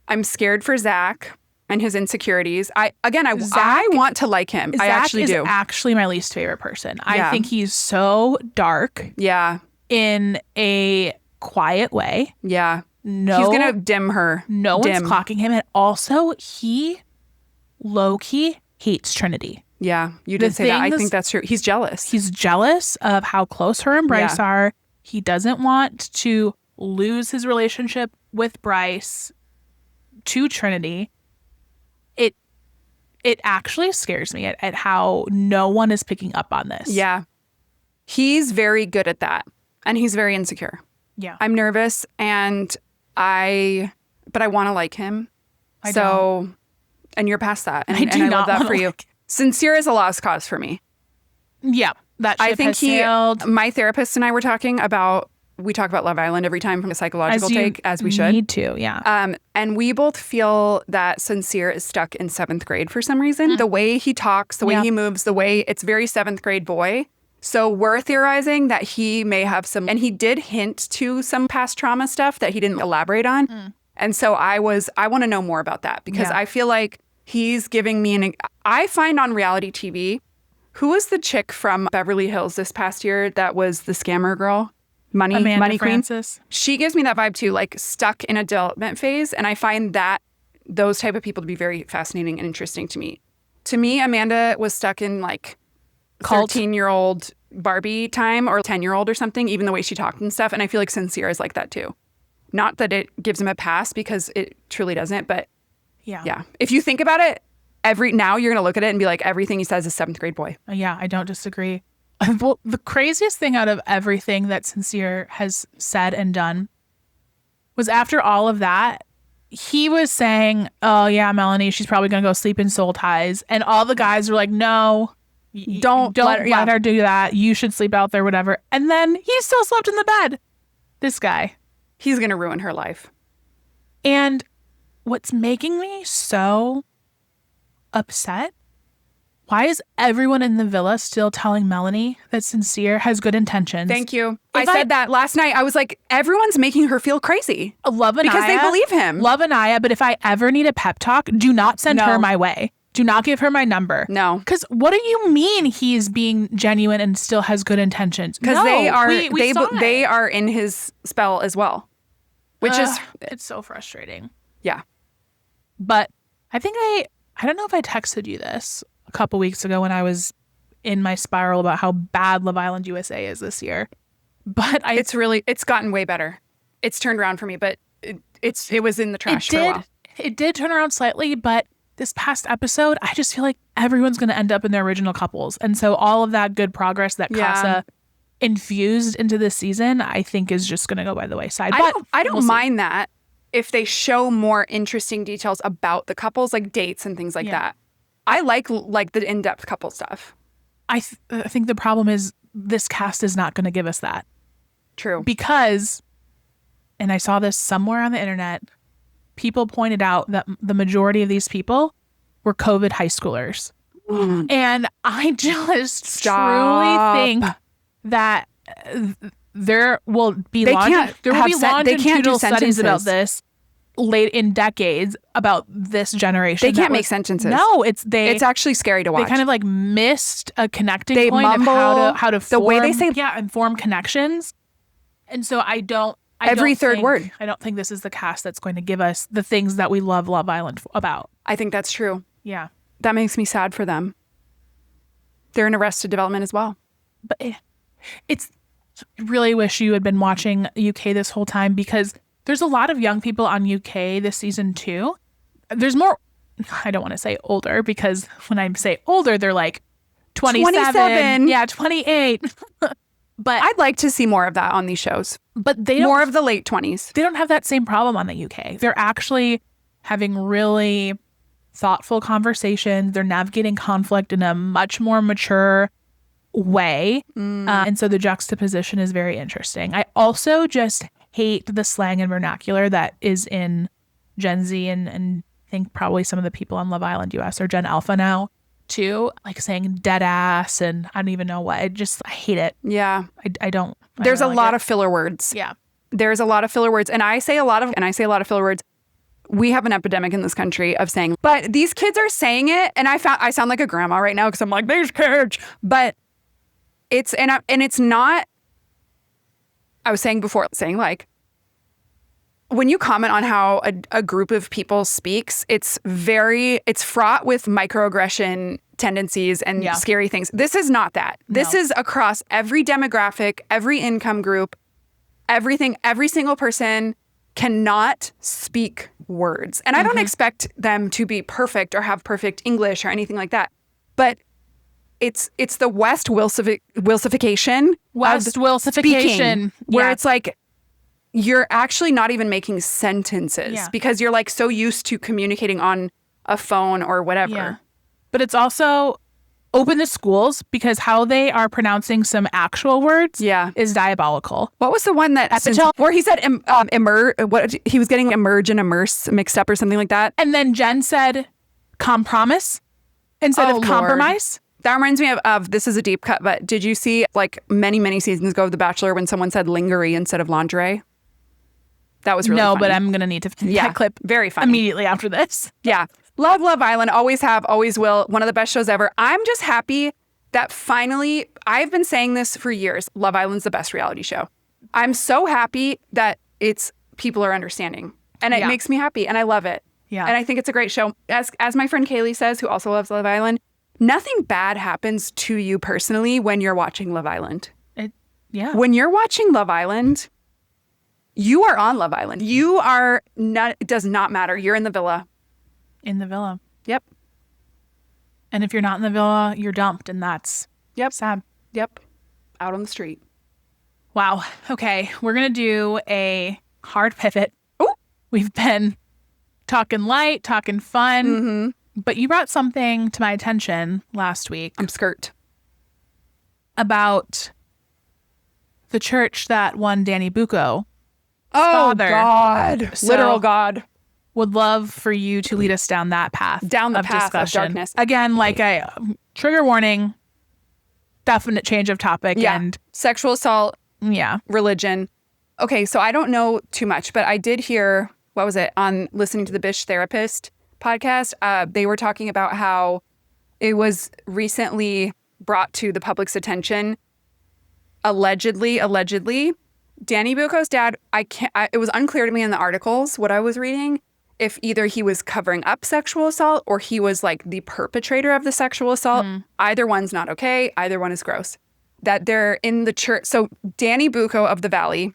I'm scared for Zach and his insecurities. I want to like him. Zach I actually do. is actually my least favorite person. I think he's so dark. Yeah. In a quiet way. Yeah. No, he's gonna dim her. No one's clocking him. And also, he low-key hates Trinity. Yeah, you did say that. I think that's true. He's jealous. He's jealous of how close her and Bryce are. He doesn't want to lose his relationship with Bryce to Trinity. It actually scares me at how no one is picking up on this. Yeah. He's very good at that. And he's very insecure. Yeah. I'm nervous but I want to like him. And you're past that. And I love that for you. Sincere is a lost cause for me. Yeah. That ship has sailed. My therapist and I were talking about, we talk about Love Island every time from a psychological take, as we should. Need to, yeah. And we both feel that Sincere is stuck in 7th grade for some reason. The way he talks, the way he moves, it's very 7th grade boy. So we're theorizing that he may have some, and he did hint to some past trauma stuff that he didn't elaborate on. And so I want to know more about that because I feel like he's giving me I find on reality TV, who was the chick from Beverly Hills this past year that was the scammer girl? Money Francis. Queen. She gives me that vibe too, like stuck in a development phase. And I find that those type of people to be very fascinating and interesting to me. To me, Amanda was stuck in like 13-year-old Barbie time or 10-year-old or something, even the way she talked and stuff. And I feel like Sincere is like that too. Not that it gives him a pass because it truly doesn't, but yeah. If you think about it, now you're going to look at it and be like, everything he says is 7th grade boy. Yeah, I don't disagree. Well, the craziest thing out of everything that Sincere has said and done was after all of that, he was saying, oh yeah, Melanie, she's probably going to go sleep in Soul Ties. And all the guys were like, no, don't let her do that. You should sleep out there, whatever. And then he still slept in the bed. This guy. He's going to ruin her life. And what's making me so upset, why is everyone in the villa still telling Melanie that Sincere has good intentions? Thank you. I said that last night. I was like, everyone's making her feel crazy. Love Anaya. Because they believe him. Love Anaya, but if I ever need a pep talk, do not send her my way. Do not give her my number. No. Because what do you mean he's being genuine and still has good intentions? Because they are in his spell as well. Which is... It's so frustrating. Yeah. But I think I don't know if I texted you this a couple weeks ago when I was in my spiral about how bad Love Island USA is this year. But it's gotten way better. It's turned around for me, but it was in the trash for a while. It did turn around slightly, but this past episode, I just feel like everyone's going to end up in their original couples. And so all of that good progress that Casa infused into this season, I think is just going to go by the wayside. I don't mind that if they show more interesting details about the couples, like dates and things like that. I like the in-depth couple stuff. I think the problem is this cast is not going to give us that. True. Because, and I saw this somewhere on the internet, people pointed out that the majority of these people were COVID high schoolers. And I just truly think that there will be longitudinal studies about this late in decades about this generation. They can't make sentences. No, it's actually scary to watch. They kind of like missed a connecting point of how to form, the way they say and form connections. And so I don't think this is the cast that's going to give us the things that we love Love Island about. I think that's true. Yeah. That makes me sad for them. They're in Arrested Development as well. But it's really wish you had been watching UK this whole time, because there's a lot of young people on UK this season too. There's more, I don't want to say older, because when I say older, they're like 27. Yeah, 28. But I'd like to see more of that on these shows. But more of the late 20s. They don't have that same problem on the UK. They're actually having really thoughtful conversations. They're navigating conflict in a much more mature way. And so the juxtaposition is very interesting. I also just hate the slang and vernacular that is in Gen Z and think probably some of the people on Love Island US are Gen Alpha now too, like saying dead ass and I don't even know what. I hate it. Yeah. I don't. There's a like lot it. of filler words. Yeah. There's a lot of filler words. And I say a lot of filler words. We have an epidemic in this country of saying, but these kids are saying it. And I sound like a grandma right now because I'm like, these kids. But it's, and it's not, I was saying before, like, when you comment on how a group of people speaks, it's fraught with microaggression tendencies and scary things. This is not that. This is across every demographic, every income group, everything. Every single person cannot speak words. And I don't expect them to be perfect or have perfect English or anything like that. But it's the Wilsification. Wilsification. Where it's like, you're actually not even making sentences because you're like so used to communicating on a phone or whatever. Yeah. But it's also open the schools because how they are pronouncing some actual words is diabolical. What was the one that where he said what he was getting emerge and immerse mixed up or something like that? And then Jen said compromise instead of compromise. That reminds me of this is a deep cut, but did you see like many, many seasons ago of The Bachelor when someone said lingerie instead of lingerie? That was really funny. But I'm going to need to that clip very funny immediately after this. Yeah. Love Love Island. Always have, always will. One of the best shows ever. I'm just happy that finally, I've been saying this for years. Love Island's the best reality show. I'm so happy that people are understanding. And it makes me happy. And I love it. Yeah. And I think it's a great show. As my friend Kaylee says, who also loves Love Island, nothing bad happens to you personally when you're watching Love Island. When you're watching Love Island, you are on Love Island. You are not, it does not matter. You're in the villa. In the villa. Yep. And if you're not in the villa, you're dumped. And that's sad. Yep. Out on the street. Wow. Okay. We're going to do a hard pivot. Ooh. We've been talking light, talking fun. But you brought something to my attention last week. I'm skirt. About the church that won Danny Bucco. Oh, father. God. So, literal God. Would love for you to lead us down that path. Down the of path discussion. of darkness. Again, like a trigger warning, definite change of topic. Yeah. And sexual assault. Yeah. Religion. Okay, so I don't know too much, but I did hear, what was it, on listening to the Bish Therapist podcast, they were talking about how it was recently brought to the public's attention, allegedly, Danny Bucco's dad, it was unclear to me in the articles, what I was reading, if either he was covering up sexual assault or he was like the perpetrator of the sexual assault. Either one's not okay. Either one is gross. That they're in the church. So Danny Bucco of The Valley.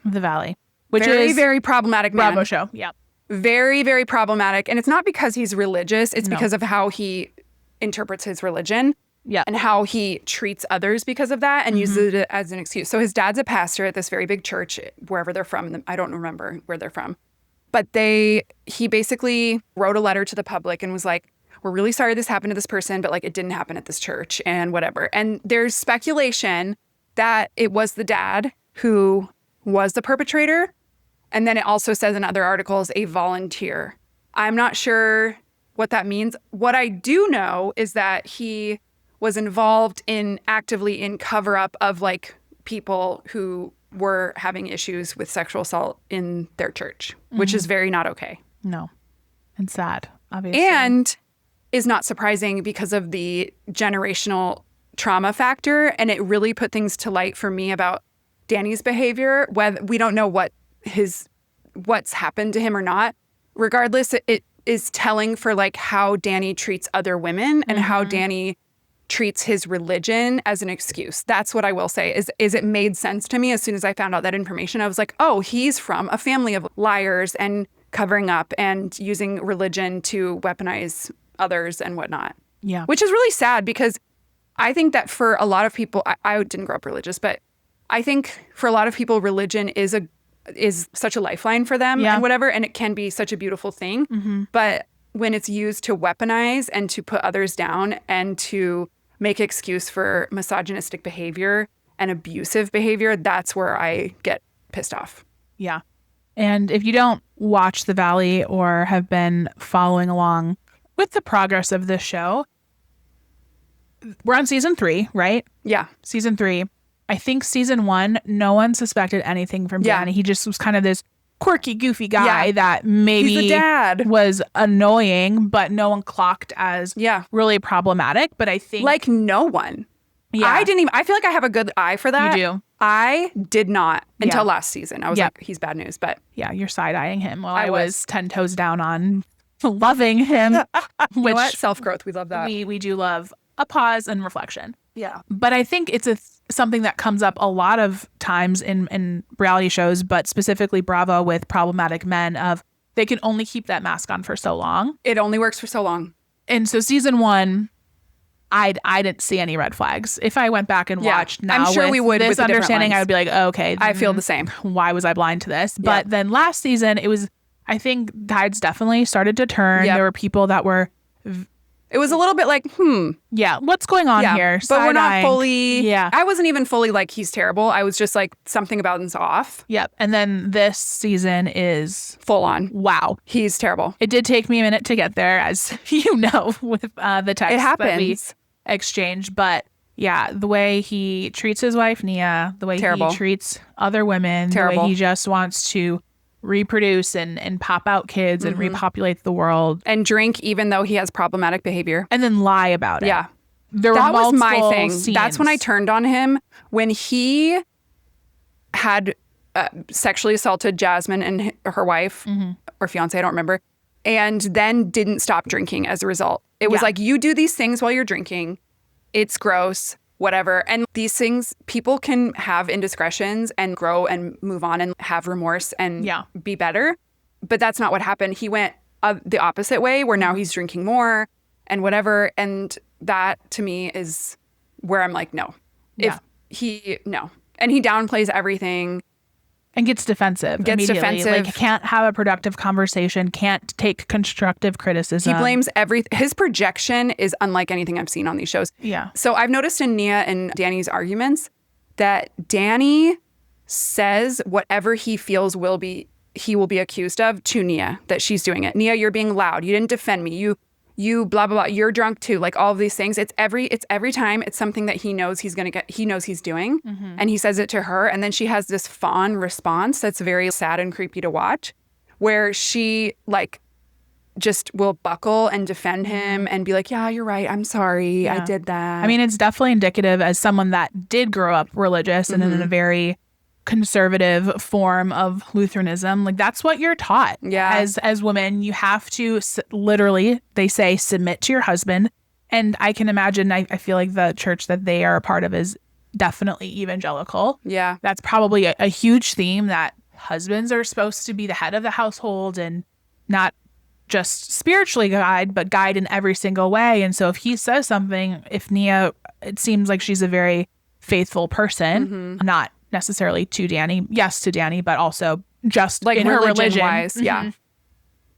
Which is very problematic man. Bravo show. Yeah. Very, very problematic. And it's not because he's religious. It's because of how he interprets his religion. Yeah. And how he treats others because of that and uses it as an excuse. So his dad's a pastor at this very big church, wherever they're from. I don't remember where they're from. But he basically wrote a letter to the public and was like, we're really sorry this happened to this person, but like it didn't happen at this church and whatever. And there's speculation that it was the dad who was the perpetrator. And then it also says in other articles, a volunteer. I'm not sure what that means. What I do know is that he was involved actively in cover up of like people who were having issues with sexual assault in their church, which is very not okay. No. And sad, obviously. And is not surprising because of the generational trauma factor. And it really put things to light for me about Danny's behavior. Whether we don't know what's happened to him or not. Regardless, it is telling for like how Danny treats other women and how Danny treats his religion as an excuse. That's what I will say is it made sense to me as soon as I found out that information. I was like, oh, he's from a family of liars and covering up and using religion to weaponize others and whatnot. Yeah. Which is really sad because I think that for a lot of people, I didn't grow up religious, but I think for a lot of people, religion is such a lifeline for them and whatever, and it can be such a beautiful thing. But when it's used to weaponize and to put others down and to make excuse for misogynistic behavior and abusive behavior, that's where I get pissed off. Yeah. And if you don't watch The Valley or have been following along with the progress of this show, we're on season 3, right? Yeah. Season 3. I think season 1, no one suspected anything from Yeah. Danny. He just was kind of this quirky, goofy guy Yeah. that He's maybe the dad. was annoying, but no one clocked as Yeah. really problematic. But I think Like no one. yeah, I didn't even, I feel like I have a good eye for that. You do. I did not until Yeah. last season. I was Yep. like, he's bad news, but yeah, you're side-eyeing him while I I was. was 10 toes down on loving him, you know which what? Self-growth. We love that. we do love a pause and reflection. Yeah. But I think it's something that comes up a lot of times in reality shows, but specifically Bravo with problematic men of they can only keep that mask on for so long. It only works for so long. And so season 1, I didn't see any red flags. If I went back and Yeah. watched now I'm sure with we would this with a different understanding, lens. I would be like, oh, okay. I feel the same. Why was I blind to this? But then last season, it was, I think tides definitely started to turn. Yep. There were people that were, It was a little bit like, yeah, what's going on here? But we're not Side-eyeing. fully. Yeah. I wasn't even fully like, he's terrible. I was just like, something about him's off. Yep. And then this season is, Full on. wow. He's terrible. It did take me a minute to get there, as you know, with the text It that we happens. exchanged. But yeah, the way he treats his wife, Nia, the way Terrible. he treats other women, the Terrible. way he just wants to reproduce and pop out kids and repopulate the world And drink, even though he has problematic behavior. and then lie about it. Yeah. There That were was my multiple thing. scenes. That's when I turned on him. When he had sexually assaulted Jasmine and her wife or fiance, I don't remember, and then didn't stop drinking as a result. It was Yeah. like, you do these things while you're drinking. It's gross, whatever. And these things, people can have indiscretions and grow and move on and have remorse and Yeah. be better. But that's not what happened. He went the opposite way, where now he's drinking more and whatever. And that to me is where I'm like, no. Yeah. No. And he downplays everything. and gets defensive. Gets immediately. defensive. Like can't have a productive conversation, can't take constructive criticism. He blames everything. His projection is unlike anything I've seen on these shows. Yeah. So I've noticed in Nia and Danny's arguments that Danny says whatever he feels he will be accused of to Nia, that she's doing it. Nia, you're being loud. You didn't defend me. You blah blah blah. You're drunk too. Like all of these things. It's every time it's something that he knows he's gonna get. He knows he's doing, and he says it to her, and then she has this fawn response that's very sad and creepy to watch, where she like just will buckle and defend him and be like, yeah, you're right. I'm sorry. I did that. I mean, it's definitely indicative as someone that did grow up religious and in a very conservative form of Lutheranism. Like that's what you're taught. Yeah. As women, you have to literally, they say, submit to your husband. And I can imagine, I feel like the church that they are a part of is definitely evangelical. yeah. That's probably a huge theme, that husbands are supposed to be the head of the household and not just spiritually guide, but guide in every single way. And so if he says something, if Nia, it seems like she's a very faithful person, not necessarily to Danny, yes to Danny, but also just Like in her religion. wise. Yeah.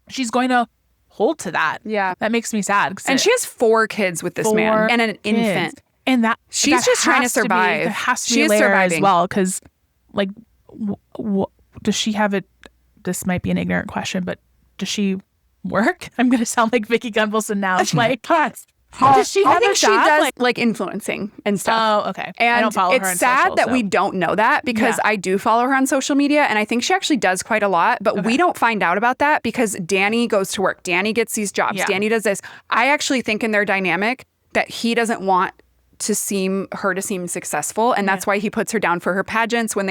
She's going to hold to that. Yeah. That makes me sad. 'Cause And she has 4 kids with this man 4 and an kids. infant. And that She's that just trying to has be- survive. there has to She be a is layer surviving. as well, because like, does she have it? This might be an ignorant question, but does she work? I'm going to sound like Vicky Gunvalson now. Like, does she I have think a she job? does like influencing and stuff. Oh, okay. And I don't follow it's her on sad social, that so. we don't know that, because Yeah. I do follow her on social media and I think she actually does quite a lot, but we don't find out about that because Danny goes to work. Danny gets these jobs. Yeah. Danny does this. I actually think in their dynamic that he doesn't want her to seem successful, and that's why he puts her down for her pageants when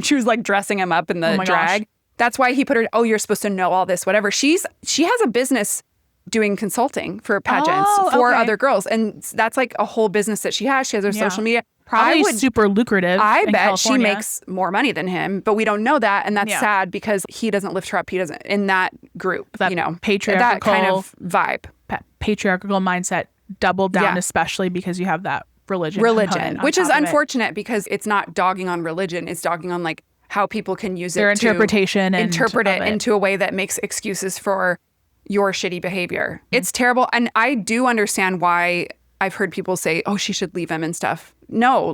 she was like dressing him up in the my drag. gosh. That's why he put her, oh, you're supposed to know all this, whatever. She has a business doing consulting for pageants for okay. other girls. And that's like a whole business that she has. She has her social media. Probably super lucrative. I in bet California. she makes more money than him, but we don't know that. And that's Yeah. sad because he doesn't lift her up. He doesn't in that group, That that patriarchal- kind of vibe. Patriarchal mindset doubled down, Yeah. especially because you have that religion, component on which is top of it. unfortunate because it's not dogging on religion. It's dogging on like how people can use Their it to interpretation and interpret it of it. into a way that makes excuses for your shitty behavior. Mm-hmm. It's terrible. And I do understand why I've heard people say, oh, she should leave him and stuff. No,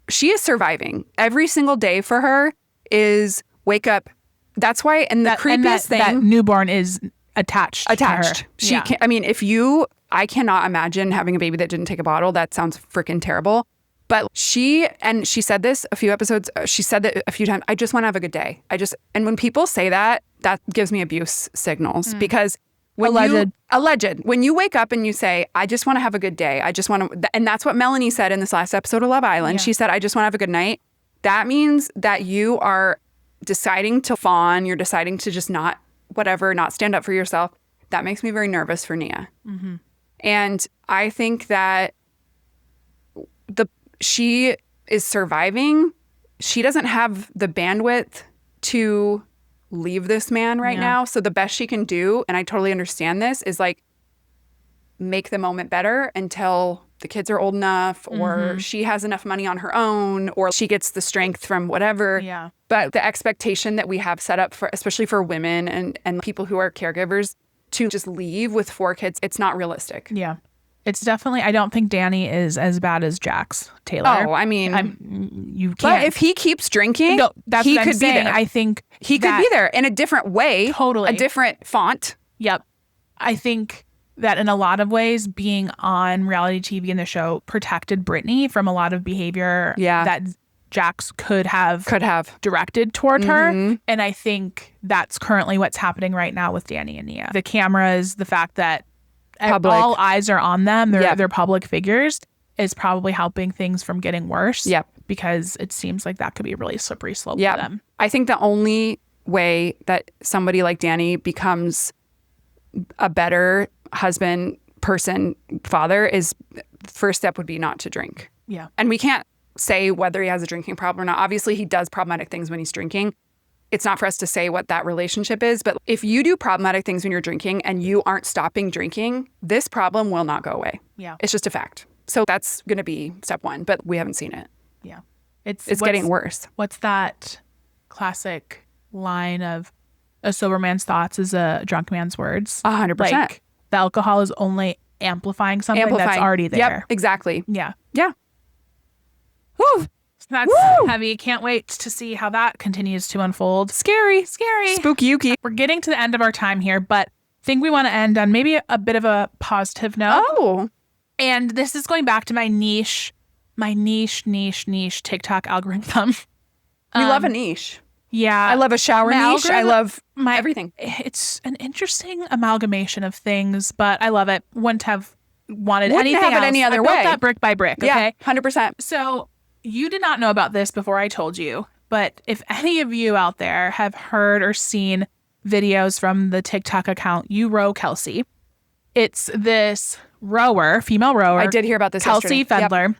she is surviving. Every single day for her is wake up. That's why, and the creepiest thing, that newborn is attached to her. She can't, I mean, I cannot imagine having a baby that didn't take a bottle. That sounds freaking terrible. But she said this a few episodes, she said that a few times, I just want to have a good day. And when people say that, that gives me abuse signals because when alleged, when you wake up and you say, I just want to have a good day. I just want to, and that's what Melanie said in this last episode of Love Island. Yeah. She said, I just want to have a good night. That means that you are deciding to fawn. You're deciding to just not stand up for yourself. That makes me very nervous for Nia. Mm-hmm. And I think that she is surviving. She doesn't have the bandwidth to leave this man right now. So the best she can do, and I totally understand this, is like make the moment better until the kids are old enough or she has enough money on her own or she gets the strength from whatever. Yeah. But the expectation that we have set up for, especially for women and people who are caregivers, to just leave with 4 kids, it's not realistic. Yeah. It's definitely, I don't think Danny is as bad as Jax Taylor. Oh, I mean, you can't. But if he keeps drinking, that's he what could I'm saying. be there. I think he could be there in a different way. Totally. A different font. Yep. I think that in a lot of ways, being on reality TV in the show protected Brittany from a lot of behavior that Jax could have directed toward her. And I think that's currently what's happening right now with Danny and Nia. The cameras, the fact that all eyes are on them, they're public figures, is probably helping things from getting worse. Yep. Because it seems like that could be a really slippery slope for them. I think the only way that somebody like Danny becomes a better husband, person, father is first step would be not to drink. Yeah. And we can't say whether he has a drinking problem or not. Obviously, he does problematic things when he's drinking. It's not for us to say what that relationship is, but if you do problematic things when you're drinking and you aren't stopping drinking, this problem will not go away. Yeah. It's just a fact. So that's going to be step 1, but we haven't seen it. Yeah. It's getting worse. What's that classic line of a sober man's thoughts is a drunk man's words? 100%. Like the alcohol is only amplifying something that's already there. Yep, exactly. Yeah. Yeah. Whew. That's heavy. Can't wait to see how that continues to unfold. Scary. Spooky. We're getting to the end of our time here, but I think we want to end on maybe a bit of a positive note. Oh. And this is going back to my niche TikTok algorithm. We love a niche. Yeah. I love a shower niche. I love everything. It's an interesting amalgamation of things, but I love it. Wouldn't have wanted anything have else. It any other I way. built that brick by brick, okay? Yeah, 100%. So you did not know about this before I told you, but if any of you out there have heard or seen videos from the TikTok account You Row Kelsey, it's this female rower. I did hear about this Kelsey Fendler,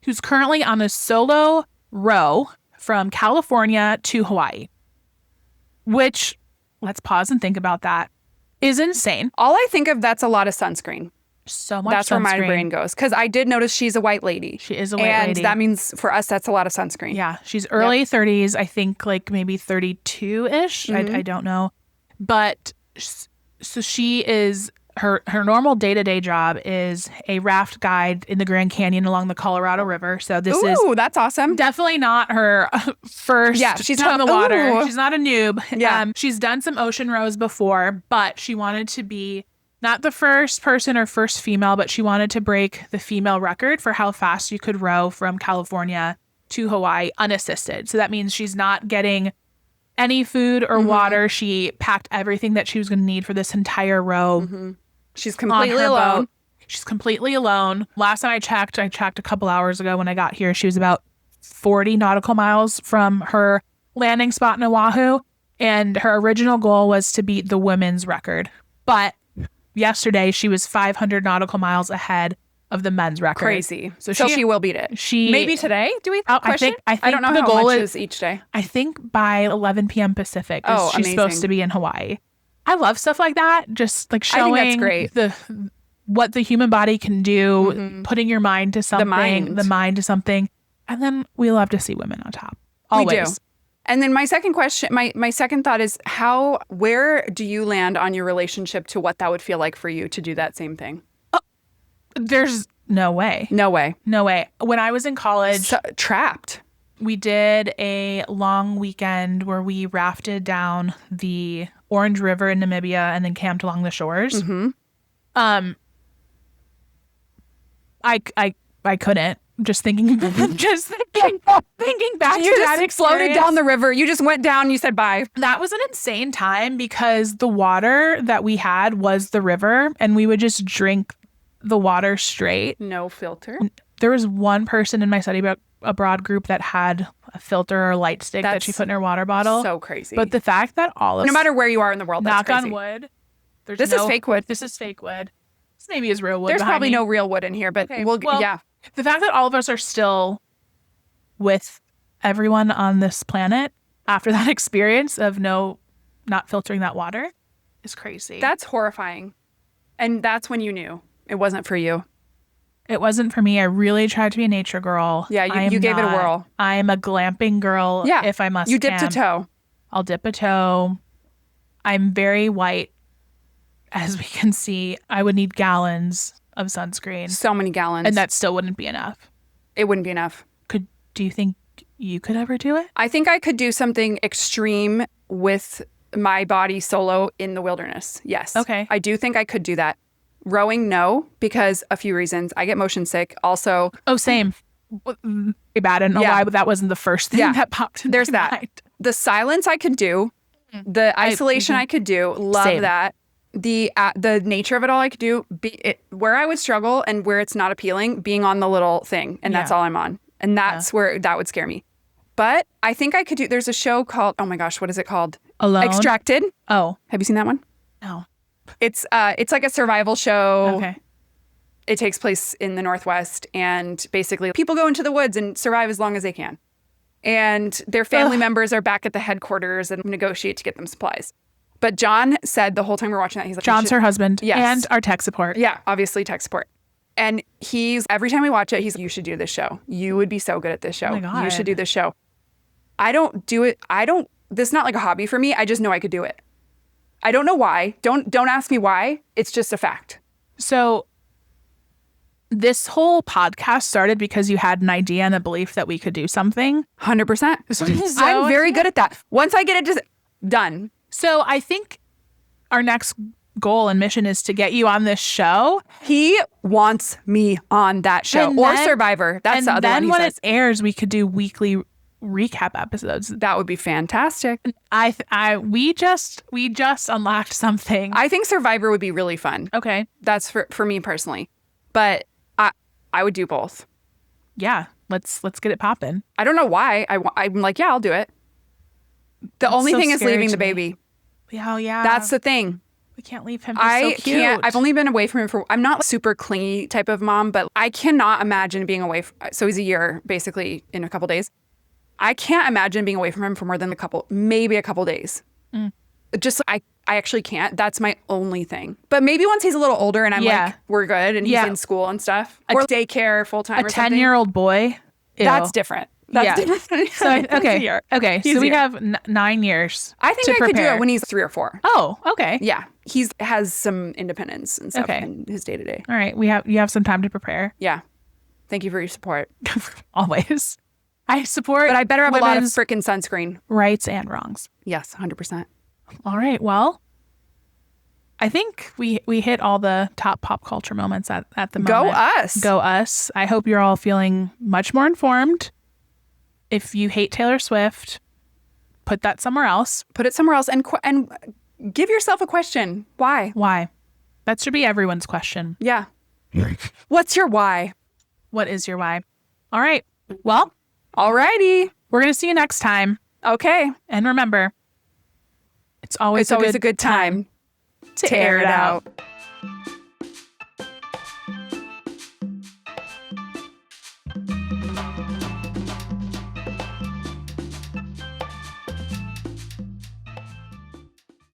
who's currently on a solo row from California to Hawaii, which, let's pause and think about that, is insane. All I think of, that's a lot of sunscreen. So much That's sunscreen. where my brain goes. Because I did notice she's a white lady. She is a white lady. And that means for us, that's a lot of sunscreen. Yeah. She's early 30s. I think like maybe 32-ish. I don't know. But so she is, her normal day-to-day job is a raft guide in the Grand Canyon along the Colorado River. So this is that's awesome. Definitely not her first she's toe in the water. Ooh. She's not a noob. Yeah. She's done some ocean rows before, but she wanted to be not the first person or first female, but she wanted to break the female record for how fast you could row from California to Hawaii unassisted. So that means she's not getting any food or water. She packed everything that she was going to need for this entire row. She's completely alone. Boat. She's completely alone. Last time I checked a couple hours ago when I got here, she was about 40 nautical miles from her landing spot in Oahu. And her original goal was to beat the women's record. But yesterday, she was 500 nautical miles ahead of the men's record. Crazy. So she will beat it. Maybe today? Do we question? I think I don't know the how goal much is each day. I think by 11 p.m. Pacific, she's amazing. supposed to be in Hawaii. I love stuff like that. Just like showing I think that's great. what the human body can do, putting your mind to something, the mind to something. And then we love to see women on top. Always. We do. And then my second question, my second thought is where do you land on your relationship to what that would feel like for you to do that same thing? There's no way. No way. No way. When I was in college. Trapped. We did a long weekend where we rafted down the Orange River in Namibia and then camped along the shores. Mm-hmm. I couldn't. Just thinking back to You that just floated experience. down the river. You just went down. You said bye. That was an insane time because the water that we had was the river, and we would just drink the water straight. No filter. There was one person in my study abroad group that had a filter or light stick that she That's put in her water bottle. So crazy. But the fact that all of no matter where you are in the world, that's knock crazy. on wood, This is fake wood. This is fake wood. This maybe is real wood. There's behind probably me. no real wood in here, but Well, yeah. The fact that all of us are still with everyone on this planet after that experience of not filtering that water is crazy. That's horrifying. And that's when you knew it wasn't for you. It wasn't for me. I really tried to be a nature girl. Yeah, you gave it a whirl. I am a glamping girl if I must You dipped camp. a toe. I'll dip a toe. I'm very white, as we can see. I would need gallons of sunscreen. So many gallons. And that still wouldn't be enough. It wouldn't be enough. Do you think you could ever do it? I think I could do something extreme with my body solo in the wilderness. Yes. Okay. I do think I could do that. Rowing, no, because a few reasons. I get motion sick. Also, Oh, same. Very bad. I don't know why, but that wasn't the first thing that popped in there's my that. mind. The silence I could do. The isolation I could do. Love Same. that. The nature of it all I could do. Where I would struggle and where it's not appealing, being on the little thing, and that's all I'm on. And that's where that would scare me. But I think I could do. There's a show called, oh my gosh, what is it called? Alone? Extracted. Oh, Have you seen that one? no. It's like a survival show. Okay. It takes place in the Northwest, and basically people go into the woods and survive as long as they can. And their family members are back at the headquarters and negotiate to get them supplies. But John said the whole time we were watching that, he's like, John's her husband. Yes. And our tech support. yeah, obviously tech support. And every time we watch it, he's like, you should do this show. You would be so good at this show. Oh my God. You should do this show. I don't do it. This is not like a hobby for me. I just know I could do it. I don't know why. Don't ask me why. It's just a fact. So this whole podcast started because you had an idea and a belief that we could do something. 100%. I'm very good at that. Once I get it, just done. So I think our next goal and mission is to get you on this show. He wants me on that show And or then- Survivor. That's the other one then he when says. it airs, we could do weekly recap episodes. That would be fantastic. We just unlocked something. I think Survivor would be really fun. Okay. That's for me personally. But I would do both. Yeah. Let's get it popping. I don't know why. I'm like, yeah, I'll do it. The only so thing is scary leaving to the me. baby. Oh yeah. That's the thing. we can't leave him. He's I so cute. can't. I've only been away from him I'm not a super clingy type of mom, but I cannot imagine being away. So he's a year basically in a couple days. I can't imagine being away from him for more than maybe a couple days. Just I actually can't. That's my only thing. But maybe once he's a little older and I'm like, we're good and he's in school and stuff. Or daycare full time a or something. 10-year-old boy. Ew. That's different. That's different. So okay. So we have 9 years. I think to I could do prepare. it when he's 3 or 4. Oh, okay. Yeah. Has some independence and stuff in his day to day. All right. You have some time to prepare. Yeah. Thank you for your support. Always. I support. But I better have a lot of women's frickin' sunscreen. rights and wrongs. Yes, 100%. All right. Well, I think we hit all the top pop culture moments at the moment. Go us. Go us. I hope you're all feeling much more informed. If you hate Taylor Swift, put that somewhere else. Put it somewhere else and give yourself a question. Why? Why? That should be everyone's question. Yeah. What's your why? What is your why? All right. Well, Alrighty. we're going to see you next time. Okay. And remember, it's always a good time to air it out.